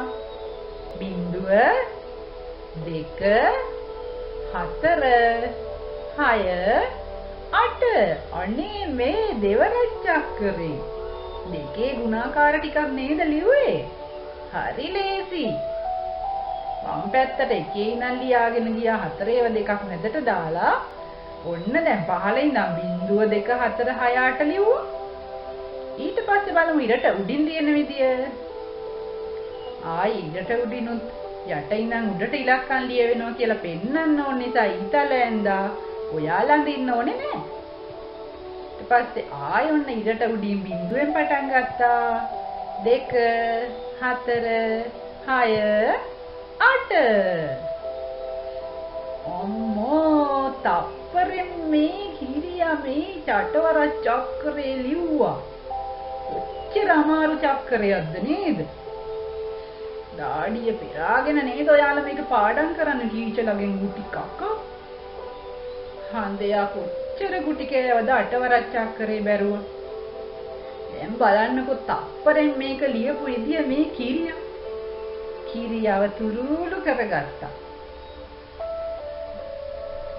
S1: බිඳුව 2 4 6 8. අනේ මේ දෙවරක් චක්‍රේ. දෙකේ ගුණාකාර ටිකක් නේද ලිව්වේ? හරි ලේසි. වම් පැත්තට එකේ ඉඳන් ලියාගෙන ගියා 4 ඒවා දෙකක් මැදට දාලා ඔන්න දැන් පහළ ඉඳන් බිඳුව 2 4 6 8 ලිව්වා. ඊට පස්සේ බලමු ඉරට උඩින් තියෙන විදිය. ආයි ඉරට උඩිනුත් යට ඉඳන් උඩට ඉලක්කම් ලියවෙනවා කියලා පෙන්වන්න ඕන නිසා ඊතල ඇඳා. ඔයාලා අඳින්න ඕනේ නෑ. ඊට පස්සේ ආයෙ ඔන්න ඉරට උඩින් බිඳුවෙන් පටන් ගත්තා. 2 4 6 8. අම්මෝ තප්පරෙන් මේ කිරියා මේ චටවර චක්‍රේ ලිව්වා. කොච්චර අමාරු චක්‍රයක්ද නේද? දාඩිය පෙරාගෙන නේද ඔයාලා මේක පාඩම් කරන්න ටීචර්ලගෙන් ගුටි කක්කා. හන්දයා කොච්චර ගුටි කෑවද අටවරක් චක්‍රේ බැරුව. දැන් බලන්නකො තප්පරෙන් මේක ලියපු විදිය මේ කිරියාව තුරුළු කරගත්තා.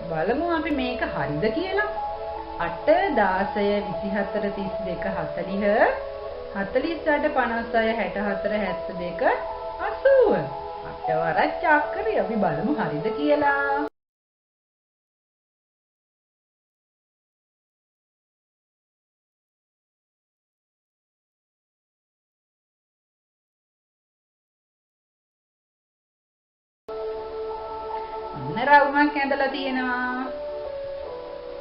S1: බලමු අපි මේක හරිද කියලා. 8 16 24 32 40 48 56 64 72 80. අටවරක් චක්‍රය අපි බලමු හරිද කියලා. රවුමක් ඇඳලා තියෙනවා.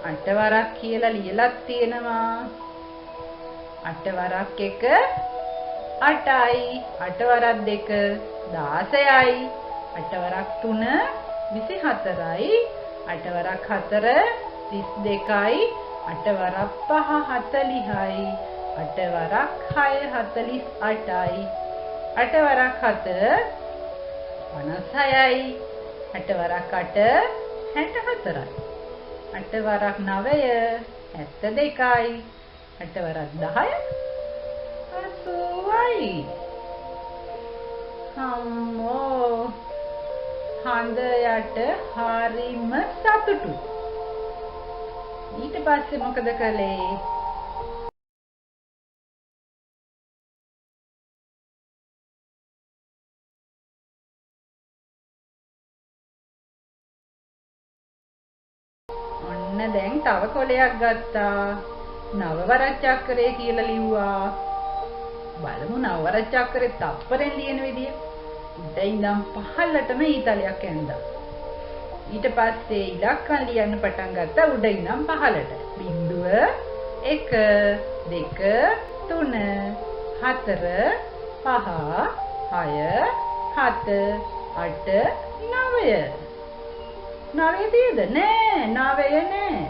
S1: අටවරක් කියලා ලියලක් තියෙනවා. අටවරක් 1 8යි. අටවරක් 2 16යි. අටවරක් 3 24යි. අටවරක් 4 32යි. අටවරක් 5 40යි. අටවරක් 6 48යි. අටවරක් 4 56යි. 8 වරක් 8 64යි. 8 වරක් 9 72යි. 8 වරක් 10 80යි. අම්මෝ හඳයට හරිම සතුටු. ඊට පස්සේ මොකද කළේ? ඔන්න දැන් තව කොලයක් ගත්තා. නවවරච්චක්‍රය කියලා ලිව්වා. බලමු නවවරච්චක්‍රේ තප්පරෙන් ලියන විදිය. උඩ ඉඳන් පහළටම ඊතලයක් ඇඳා. ඊට පස්සේ ඉලක්කම් ලියන්න පටන් ගත්තා උඩ ඉඳන් පහළට. 0 1 2 3 4 5 6 7 8 9. 9 තියද? නෑ 9 නෑ.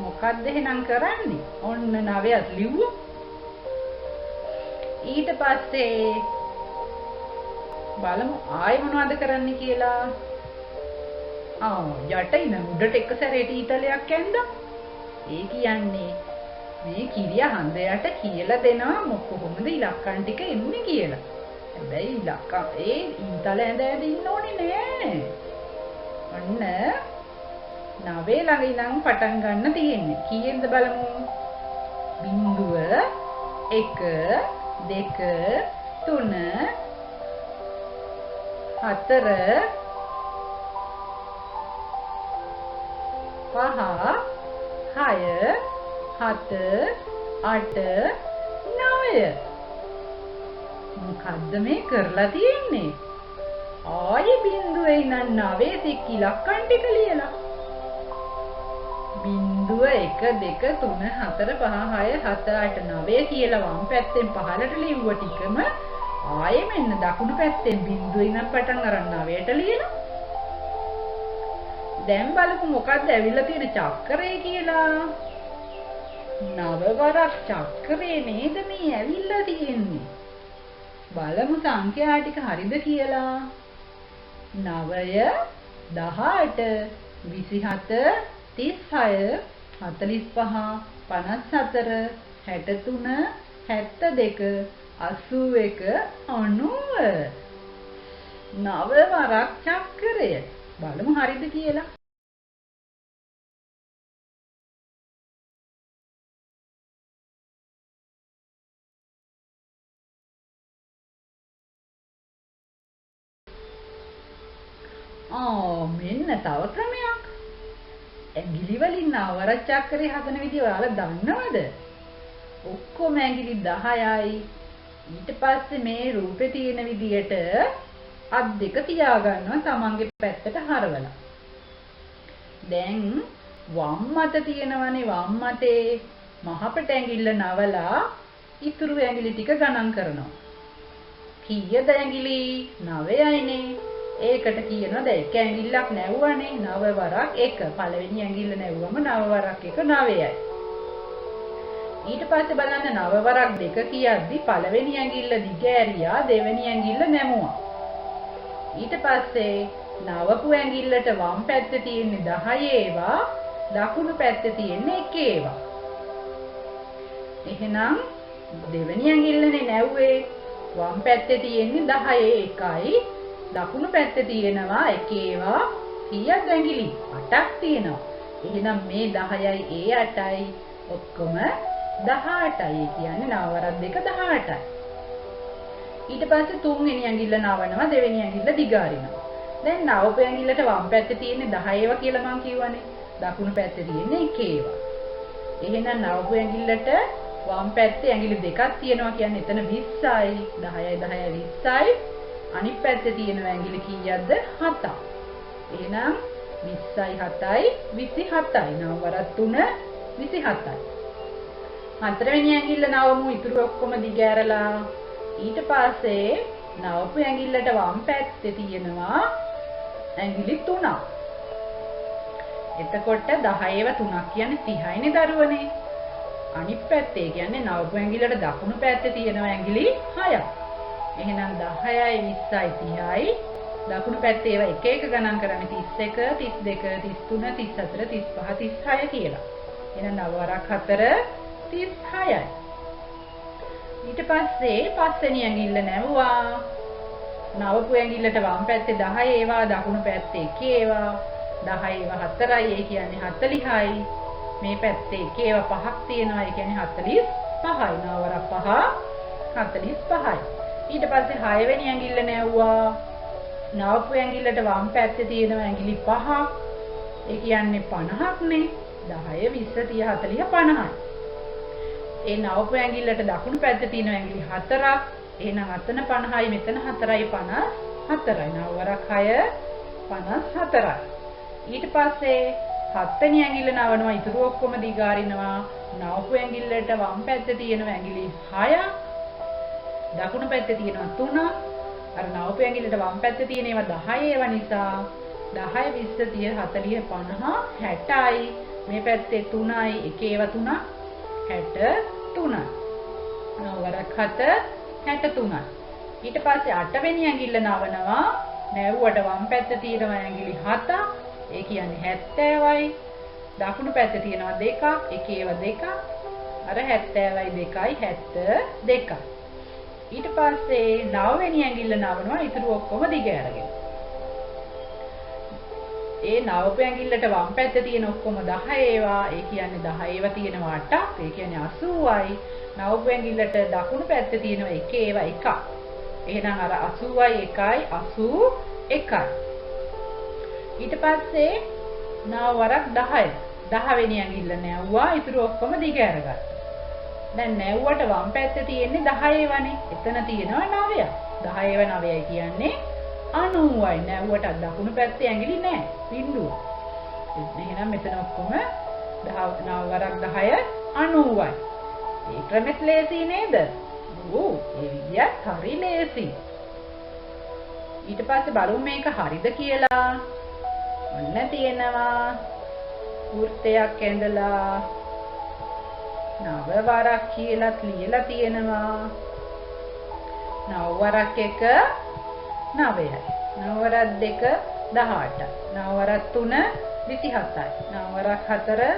S1: මොකක්ද එහෙනම් කරන්නේ? ඔන්න 9ක් ලිව්වා. ඊට පස්සේ බලමු ආයෙ මොනවද කරන්න කියලා. යට ඉඳන් උඩට එක සැරේට ඊතලයක් ඇඳා. ඒ කියන්නේ මේ කිරිය හඳයට කියලා දෙනවා කොහොමද ඉලක්කම් ටික එන්නේ කියලා. හැබැයි ඉලක්කම් ඒ ඊතල ඇඳ ඉන්න ඕනේ නෑ. ඔන්න 9 ළඟ ඉඳන් පටන් ගන්න තියෙන්නේ. කීයෙන්ද බලමු. 0 1 2 3 4 5 6 7 8 9. මොකද්ද මේ කරලා තියෙන්නේ? ආයේ 0 ඉඳන් 9 තික් ඉලක්කම් ටික ලියලා. 0 1 2 3 4 5 6 7 8 9 කියලා වම් පැත්තෙන් පහළට ලිව්ව ටිකම ආයේ මෙන්න දකුණු පැත්තෙන් 0 ඉඳන් පටන් අරන් 9ට ලියලා. දැන් බලමු මොකද්ද ඇවිල්ලා තියෙන චක්‍රය කියලා. 9 වරක් චක්‍රේ නේද මේ ඇවිල්ලා තියෙන්නේ. බලමු සංඛ්‍යා ටික හරිද කියලා. 9 18 27 36 45 54 63 72 81 90. 9 වරක් චක්‍රය. බලමු හරිද කියලා. මෙන්න තව ක්‍රමයක්. ඇඟිලි වලින් නවවරක් චක්‍රය හදන විදිය ඔයාලා දන්නවද? ඔක්කොම ඇඟිලි 10යි. ඊට පස්සේ මේ රූපේ තියෙන විදියට අත් දෙක තියාගන්නවා තමන්ගේ පැත්තට හරවලා. දැන් වම් අත තියෙනවනේ වම් අතේ මහපට ඇඟිල්ල නවලා ඉතුරු ඇඟිලි ටික ගණන් කරනවා. කීයද ඇඟිලි? 9යිනේ. ඒකට කියනවාද එක ඇඟිල්ලක් නැවුවනේ 9 වරක් 1. පළවෙනි ඇඟිල්ල නැවුවම 9 වරක් 1 9යි. ඊට පස්සේ බලන්න 9 වරක් 2 කියද්දි පළවෙනි ඇඟිල්ල දිග ඇරියා දෙවෙනි ඇඟිල්ල නැමුවා. ඊට පස්සේ නවපු ඇඟිල්ලට වම් පැත්තේ තියෙන්නේ 10 ඒවා දකුණු පැත්තේ තියෙන්නේ 1 ඒවා. එහෙනම් දෙවෙනි ඇඟිල්ලනේ නැව්වේ වම් පැත්තේ තියෙන්නේ 10 එකයි දකුණු පැත්තේ තියෙනවා 1 ඒවා කීයද ඇඟිලි 8ක් තියෙනවා. එහෙනම් මේ 10යි ඒ 8යි ඔක්කොම 18යි. ඒ කියන්නේ 9 වරක් 2 18යි. ඊට පස්සේ තුන්වෙනි ඇඟිල්ල නවනවා දෙවෙනි ඇඟිල්ල දිග අරිනවා. දැන් නවපු ඇඟිල්ලට වම් පැත්තේ තියෙන්නේ 10 ඒවා කියලා මං කියවනේ. දකුණු පැත්තේ තියෙන්නේ 1 ඒවා. එහෙනම් නවපු ඇඟිල්ලට වම් පැත්තේ ඇඟිලි දෙකක් තියෙනවා කියන්නේ එතන 20යි 10යි 10යි 20යි. අනිත් පැත්තේ තියෙන ඇඟිලි කීයක්ද 7ක්. එහෙනම් 20යි 7යි 27යි. 9 වරක් 3 27යි. හතරවෙනි ඇඟිල්ල නවමු ඉතුරු ඔක්කොම දිග ඇරලා. ඊට පස්සේ නවපු ඇඟිල්ලට වම් පැත්තේ තියෙනවා ඇඟිලි 3ක්. එතකොට 10ව 3ක් කියන්නේ 30යිනේ දරුවනේ. අනිත් පැත්තේ කියන්නේ නවපු ඇඟිල්ලට දකුණු පැත්තේ තියෙනවා ඇඟිලි 6ක්. එහෙනම් 10යි 20යි 30යි දකුණු පැත්තේ ඒවා එක එක ගණන් කරන්නේ 31 32 33 34 35 36 කියලා. එහෙනම් 9 වරක් 4 36යි. ඊට පස්සේ පස්වෙනි ඇඟිල්ල නැවුවා. නවපු ඇඟිල්ලට වම් පැත්තේ 10 ඒවා දකුණු පැත්තේ 1 ඒවා 10 ඒවා 4යි ඒ කියන්නේ 40යි. මේ පැත්තේ 1 ඒවා 5ක් තියෙනවා ඒ කියන්නේ 45යි. 9 වරක් 5 45යි. ඊට පස්සේ 6 වෙනි ඇඟිල්ල නැවුවා. නවපු ඇඟිල්ලට වම් පැත්තේ තියෙනවා ඇඟිලි 5ක්. ඒ කියන්නේ 50ක්නේ. 10 20 30 40 50යි. ඒ නවපු ඇඟිල්ලට දකුණු පැත්තේ තියෙන ඇඟිලි 4ක්. එහෙනම් අතන 50යි මෙතන 4යි 54යි. 9 වරක් 6 54යි. ඊට පස්සේ 7 වෙනි ඇඟිල්ල නවනවා. ඊටු ඔක්කොම දිගාරිනවා. නවපු ඇඟිල්ලට වම් පැත්තේ තියෙන ඇඟිලි 6ක්. දකුණු පැත්තේ තියෙනවා 3ක්. අර නවපු ඇඟිල්ලට වම් පැත්තේ තියෙන ඒවා 10 ඒවා නිසා 10 20 30 40 50 60යි. මේ පැත්තේ 3යි එක ඒවා 3ක් 63යි. 9 වරක් 7 63යි. ඊට පස්සේ 8 වෙනි ඇඟිල්ල නවනවා. නැවුවට වම් පැත්තේ තියෙනවා ඇඟිලි 7ක්. ඒ කියන්නේ 70යි. දකුණු පැත්තේ තියෙනවා 2ක්. එක ඒවා 2ක්. අර 70යි 2යි 72යි. ඊට පස්සේ 9 වෙනි ඇඟිල්ල නවනවා. ඊටු ඔක්කොම දිග අරගෙන. ඒ නවපු ඇඟිල්ලට වම් පැත්තේ තියෙන ඔක්කොම 10 ඒවා. ඒ කියන්නේ 10 ඒවා තියෙනවා 8ක්. ඒ කියන්නේ 80යි. නවපු ඇඟිල්ලට දකුණු පැත්තේ තියෙනවා 1 ඒවා 1ක්. එහෙනම් අර 80යි 1යි 81යි. ඊට පස්සේ 9 වරක් 10යි. 10 වෙනි ඇඟිල්ල නැවුවා. ඊටු ඔක්කොම දිග අරගත්තා. දැන් නැව්වට වම් පැත්තේ තියෙන්නේ 10 ඒවානේ. එතන තියෙනවා 9ක්. 10 ඒවා 9යි කියන්නේ 90යි. නැව්වට දකුණු පැත්තේ ඇඟිලි නැහැ. බිඳුව. එහෙනම් මෙතන ඔක්කොම 9 වරක් 10 90යි. ඒ ක්‍රමෙත් ලේසි නේද? ඔව් ඒ විදිහත් හරි ලේසි. ඊට පස්සේ බලමු මේක හරිද කියලා. ඔන්න තියෙනවා වෘත්තයක් ඇඳලා 9 වරක් කියලාත් ලියලා තියෙනවා. 9 වරක් 1 9යි. 9 වරක් 2 18යි. 9 වරක් 3 27යි. 9 වරක් 4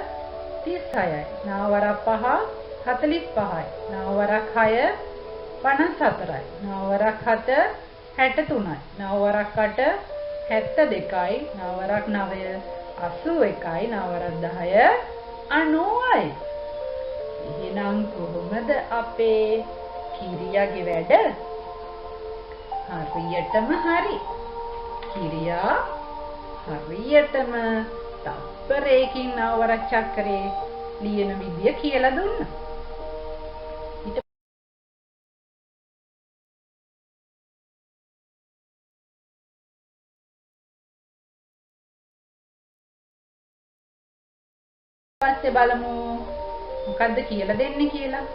S1: 36යි. 9 වරක් 5 45යි. 9 වරක් 6 54යි. 9 වරක් 7 63යි. 9 වරක් 8 72යි. 9 වරක් 9 81යි. 9 වරක් 10 90යි. එහෙනම් කොහොමද අපේ කිරියාගේ වැඩ? හරියටම හරි. කිරියා හරියටම තප්පරයකින් 9 වරක් චක්‍රේ ලියන විදිය කියලා දුන්නා. ඊට පස්සේ බලමු මොකද්ද කියලා දෙන්නේ කියලා.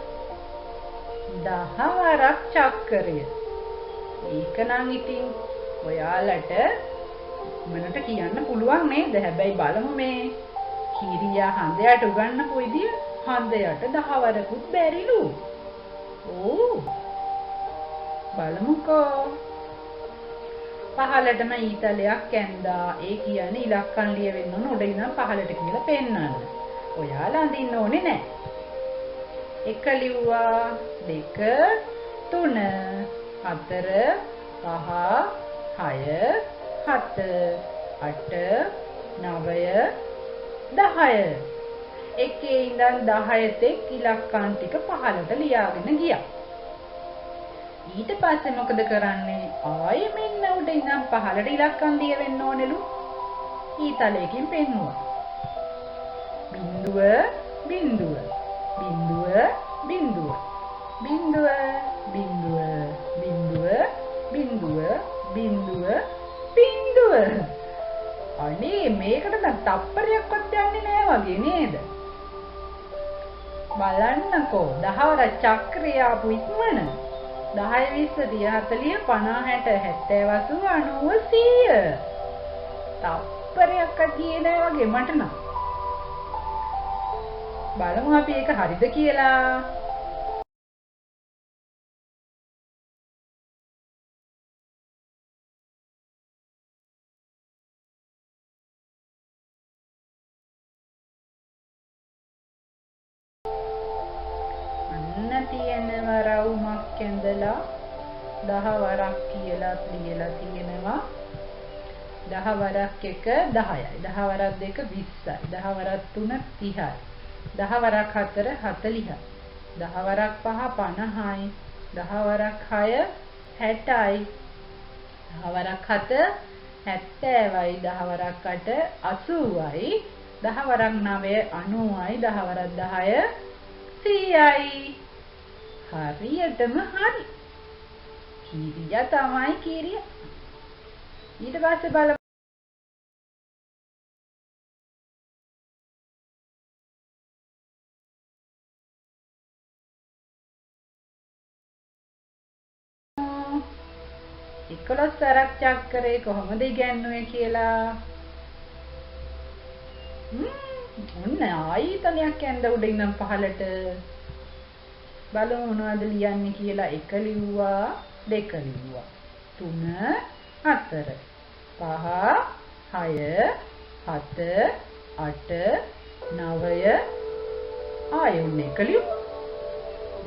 S1: 10 වරක් චක්‍රය. ඒක නම් ඉතින් ඔයාලට මනට කියන්න පුළුවන් නේද? හැබැයි බලමු මේ කිරියා හඳයට උගන්නපු විදිය. හඳයට 10 වරකුත් බැරිලු. ඕ බලමුකෝ. පහළටම ඊතලයක් ඇඳා. ඒ කියන්නේ ඉලක්කම් ලියවෙන්න ඕන උඩ ඉඳන් පහළට කියලා පෙන්නන්න. ඔයාලා අඳින්න ඕනේ නැහැ. 1 ලිව්වා 2 3 4 5 6 7 8 9 10. එකේ ඉඳන් 10 තෙක් ඉලක්කම් ටික පහළට ලියාගෙන ගියා. ඊට පස්සේ මොකද කරන්නේ? ආයෙ මෙන්න උඩ ඉඳන් පහළට ඉලක්කම් ලියවෙන්න ඕනෙලු. ඊතලයකින් පෙන්නුවා. බිඳුව බිඳුව බිඳුව බිඳුව බිඳුව බිඳුව බිඳුව බිඳුව බිඳුව බිඳුව. අනේ මේකට නම් තප්පරයක්වත් යන්නේ නෑ වගේ නේද? බලන්නකෝ 10 වර චක්‍රය ආපු ඉක්මන 10 20 30 40 50 60 70 80 90 100. තප්පරයක්වත් ගියේ නෑ වගේ මට නම්. බලමු අපි ඒක හරිද කියලා. තියෙනවා රවුමක් ඇඳලා 10 වරක් කියලා ලියලා තියෙනවා. 10 වරක් 1 10යි. 10 වරක් 2 20යි. 10 වරක් 3 30යි. 10 වරක් 4 40යි. 10 වරක් 5 50යි. 10 වරක් 6 60යි. 10 වරක් 7 70යි. 10 වරක් 8 80යි. 10 වරක් 9 90යි. 10 වරක් 10 100යි. හරියටම හරි. කීරියා තමයි කීරියා. ඊට පස්සේ බලමු එකොළොස් වරක් චක්‍රේ කොහොමද ඉගැන්නුවේ කියලා. ඔන්න ආයි තනියක් ඇඳ උඩ ඉඳන් පහළට බලමු මොනවද ලියන්නේ කියලා. 1 ලිව්වා 2 ලිව්වා 3 4 5 6 7 8 9 ආයෙ ඔන්න 1 ලිව්වා.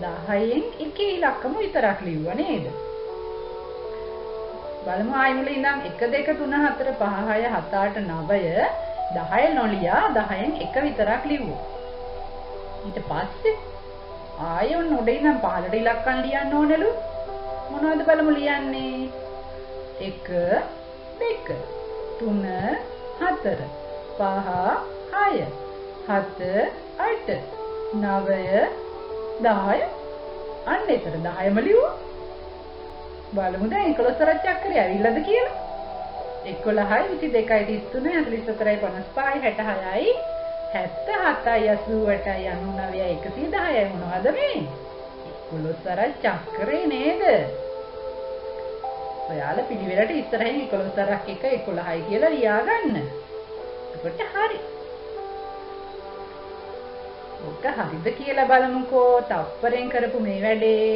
S1: 10න් එකේ ඉලක්කම විතරක් ලිව්වා නේද? බලමු ආයෙ මුලින් ඉඳන් 1 2 3 4 5 6 7 8 9 10 නොලියා 10න් එක විතරක් ලිව්වා. ඊට පස්සේ ආයෙ ඔන්න උඩ ඉඳන් පහළට ඉලක්කම් ලියන්න ඕනලු. මොනවද බලමු ලියන්නේ? 1 2 3 4 5 6 7 8 9 10 අන්න එතන 10ම ලිව්වා. බලමු දැන් 11 වරක් චක්‍රය ඇවිල්ලාද කියලා. 11යි 22යි 33යි 44යි 55යි 66යි 77යි 89යි 110යි මොනවද මේ? 11 වරක් චක්‍රේ නේද? ඔයාලා පිළිවෙලට ඉස්සරහින් 11 වරක් 1 11යි කියලා ලියාගන්න. එතකොට හරි. ඔක හරිද කියලා බලමුකෝ. තප්පරෙන් කරපු මේ වැඩේ.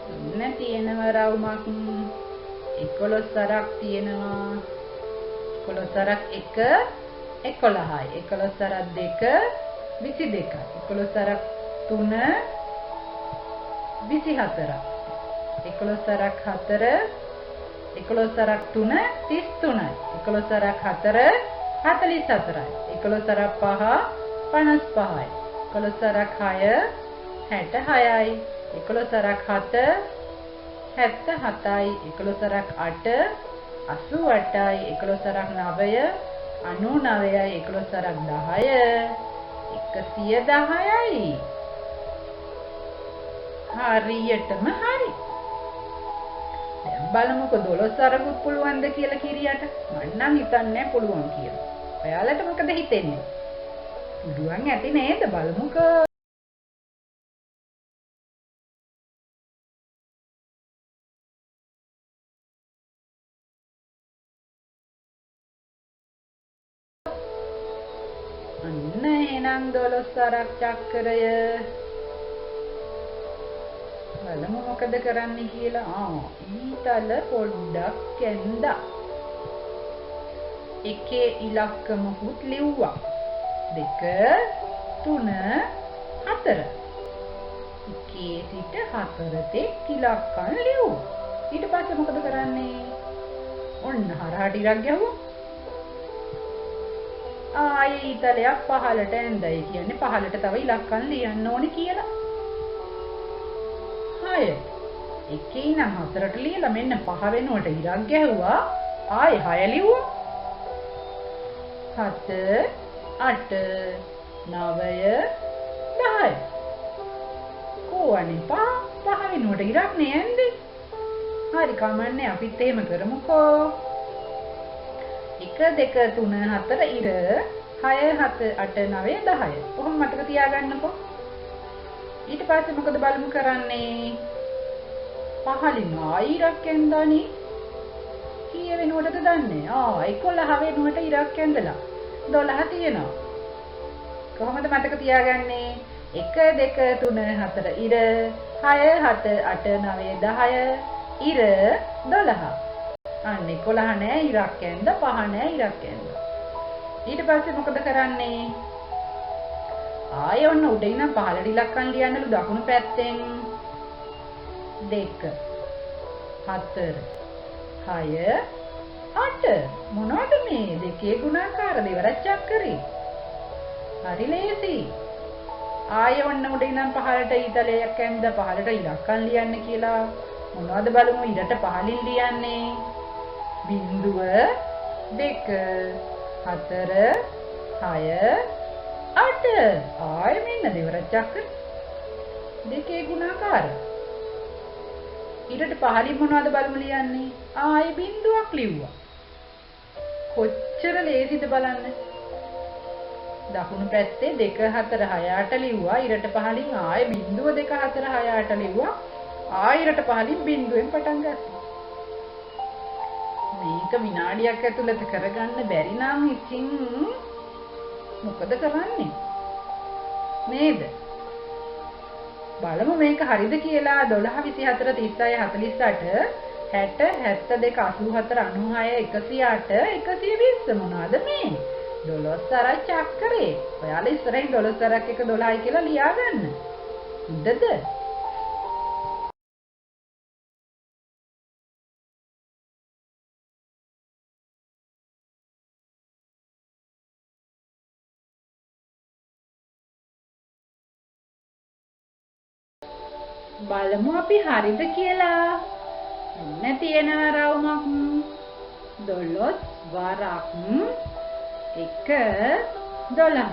S1: ඔන්න තියෙනවා රවුමක් 11 වරක් තියෙනවා. 11 වරක් 1 11යි. 11 වරක් 2 22යි. 11 වරක් 3 24යි. 11 වරක් 4 11 වරක් 3 33යි. 11 වරක් 4 44යි. 11 වරක් 5 55යි. 11 වරක් 6 66යි. 11 වරක් 7 77යි. 11 වරක් 8 88යි. 11 වරක් 9 99යි. 11 වරක් 10 110යි. හරියටම හරි. දැන් බලමුකෝ 12 වරකුත් පුළුවන්ද කියලා කිරියට. මම නම් හිතන්නේ පුළුවන් කියලා. ඔයාලට මොකද හිතෙන්නේ? පුළුවන් ඇති නේද? බලමුකෝ. අන්න එහෙනම් 12 වරක් චක්‍රය බලමු මොකද කරන්නේ කියලා. ඊතල පොඩ්ඩක් ඇඳා. එකේ ඉලක්කමකුත් ලිව්වා. 2 3 4. එකේ සිට 4 තෙක් ඉලක්කම් ලිව්වා. ඊට පස්සේ මොකද කරන්නේ? ඔන්න හරහට ඉරක් ගැහුවා. ආයේ ඊතලයක් පහළට ඇඳයි කියන්නේ පහළට තව ඉලක්කම් ලියන්න ඕනේ කියලා. 6 එකේ ඉඳන් 4ට ලියලා මෙන්න 5 වෙනුවට ඉරක් ගැහුවා. ආයේ 6 ලිව්වා. 7 8 9 10 කොවන්නේ 5 වෙනුවට ඉරක් නේ ඇන්දේ. හරි කමන්නේ අපිත් එහෙම කරමුකෝ. 1 2 3 4 ඉර 6 7 8 9 10. කොහොම මතක තියාගන්නකෝ. ඊට පස්සේ මොකද බලමු කරන්නේ? පහලින් ඉරක් ඇඳලානේ. කීය වෙනුවටද දන්නේ? 11 වෙනුවට ඉරක් ඇඳලා 12 තියෙනවා. කොහොමද මතක තියාගන්නේ? 1 2 3 4 ඉර 6 7 8 9 10 ඉර 12. අන්න 11 නෑ ඉරක් ඇඳ 5 නෑ ඉරක් ඇඳ. ඊට පස්සේ මොකද කරන්නේ? ආයෙ ඔන්න උඩ ඉන්න පහළට ඉලක්කම් ලියන්නලු දකුණු පැත්තෙන් 2 4 6 8 මොනවද මේ දෙකේ ගුණාකාර දෙවරච්චක් කරේ? හරි ලේසි. ආයෙ ඔන්න උඩ ඉඳන් පහළට ඊතලයක් ඇඳ පහළට ඉලක්කම් ලියන්න කියලා මොනවද බලමු ඉරට පහළින් ලියන්නේ 0 2 4 6 8 ආයෙ මෙන්න දෙවරච්චක් දෙකේ ගුණාකාර ඊට පහළින් මොනවද බලමු ලියන්නේ ආයෙ බිංදුවක් ලිව්වා කොච්චර ලේසිද බලන්න දකුණු පැත්තේ 2 4 6 8 ලිව්වා ඊට පහළින් ආයෙ බිංදුව 2 4 6 8 ලිව්වා ආයෙ ඊට පහළින් බිංදුවෙන් පටන් ගත්තා මේක විනාඩියක් ඇතුළත කරගන්න බැරි නම් ඉතින් මොකද කරන්නේ නේද බලමු මේක හරිද කියලා 12 24 36 48 60 72 84 96 108 120 මොනවද මේ 12 සර චක්‍රේ ඔයාලා ඉස්සරහින් 12 සරක් එක 12යි කියලා ලියා ගන්න හොඳද බලමු අපි හරිද කියලා. එන්න තියෙනවා රවුමක්. 12 වරක් 1 12.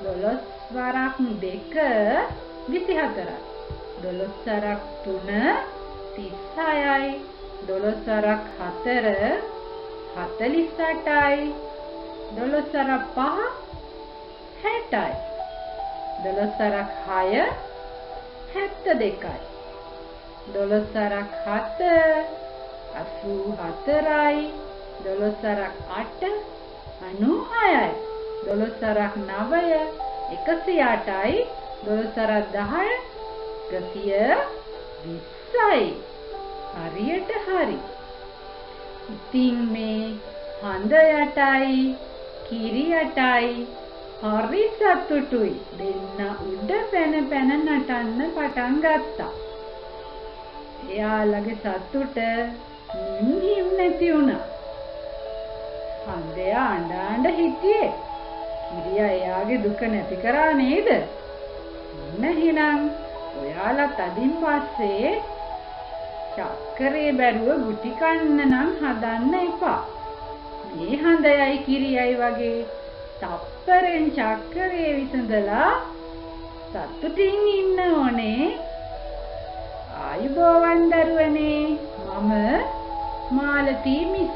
S1: 12 වරක් 2 24. 12 සරක් 3 36යි. 12 සරක් 4 48යි. 12 සරක් 5 60යි. 12 සරක් 6 72යි 12 සරක් 7 84යි 12 සරක් 8 96යි 12 සරක් 9 108යි 12 සරක් 10 120යි හරියට හරි ඉතින් මේ හඳ යටයි කිරි යටයි හරි සතුටුයි දෙන්න උඩ පැන පැන නටන්න පටන් ගත්තා. එයාලගේ සතුට නිහිම් නැති වුණා. හන්දයා අඬ අඬ හිටියේ. කිරියා එයාගේ දුක නැති කරා නේද? නැහිනම් ඔයාලා තදින් පස්සේ චක්කරේ බැරුව ගුටි කන්න නම් හදන්න එපා. මේ හන්දයයි කිරියයි වගේ තප්පරෙන් චක්කරේ විසඳලා සතුටින් ඉන්න ඕනේ. ආයුබෝවන් දරුවනේ මම මාලතී මිස්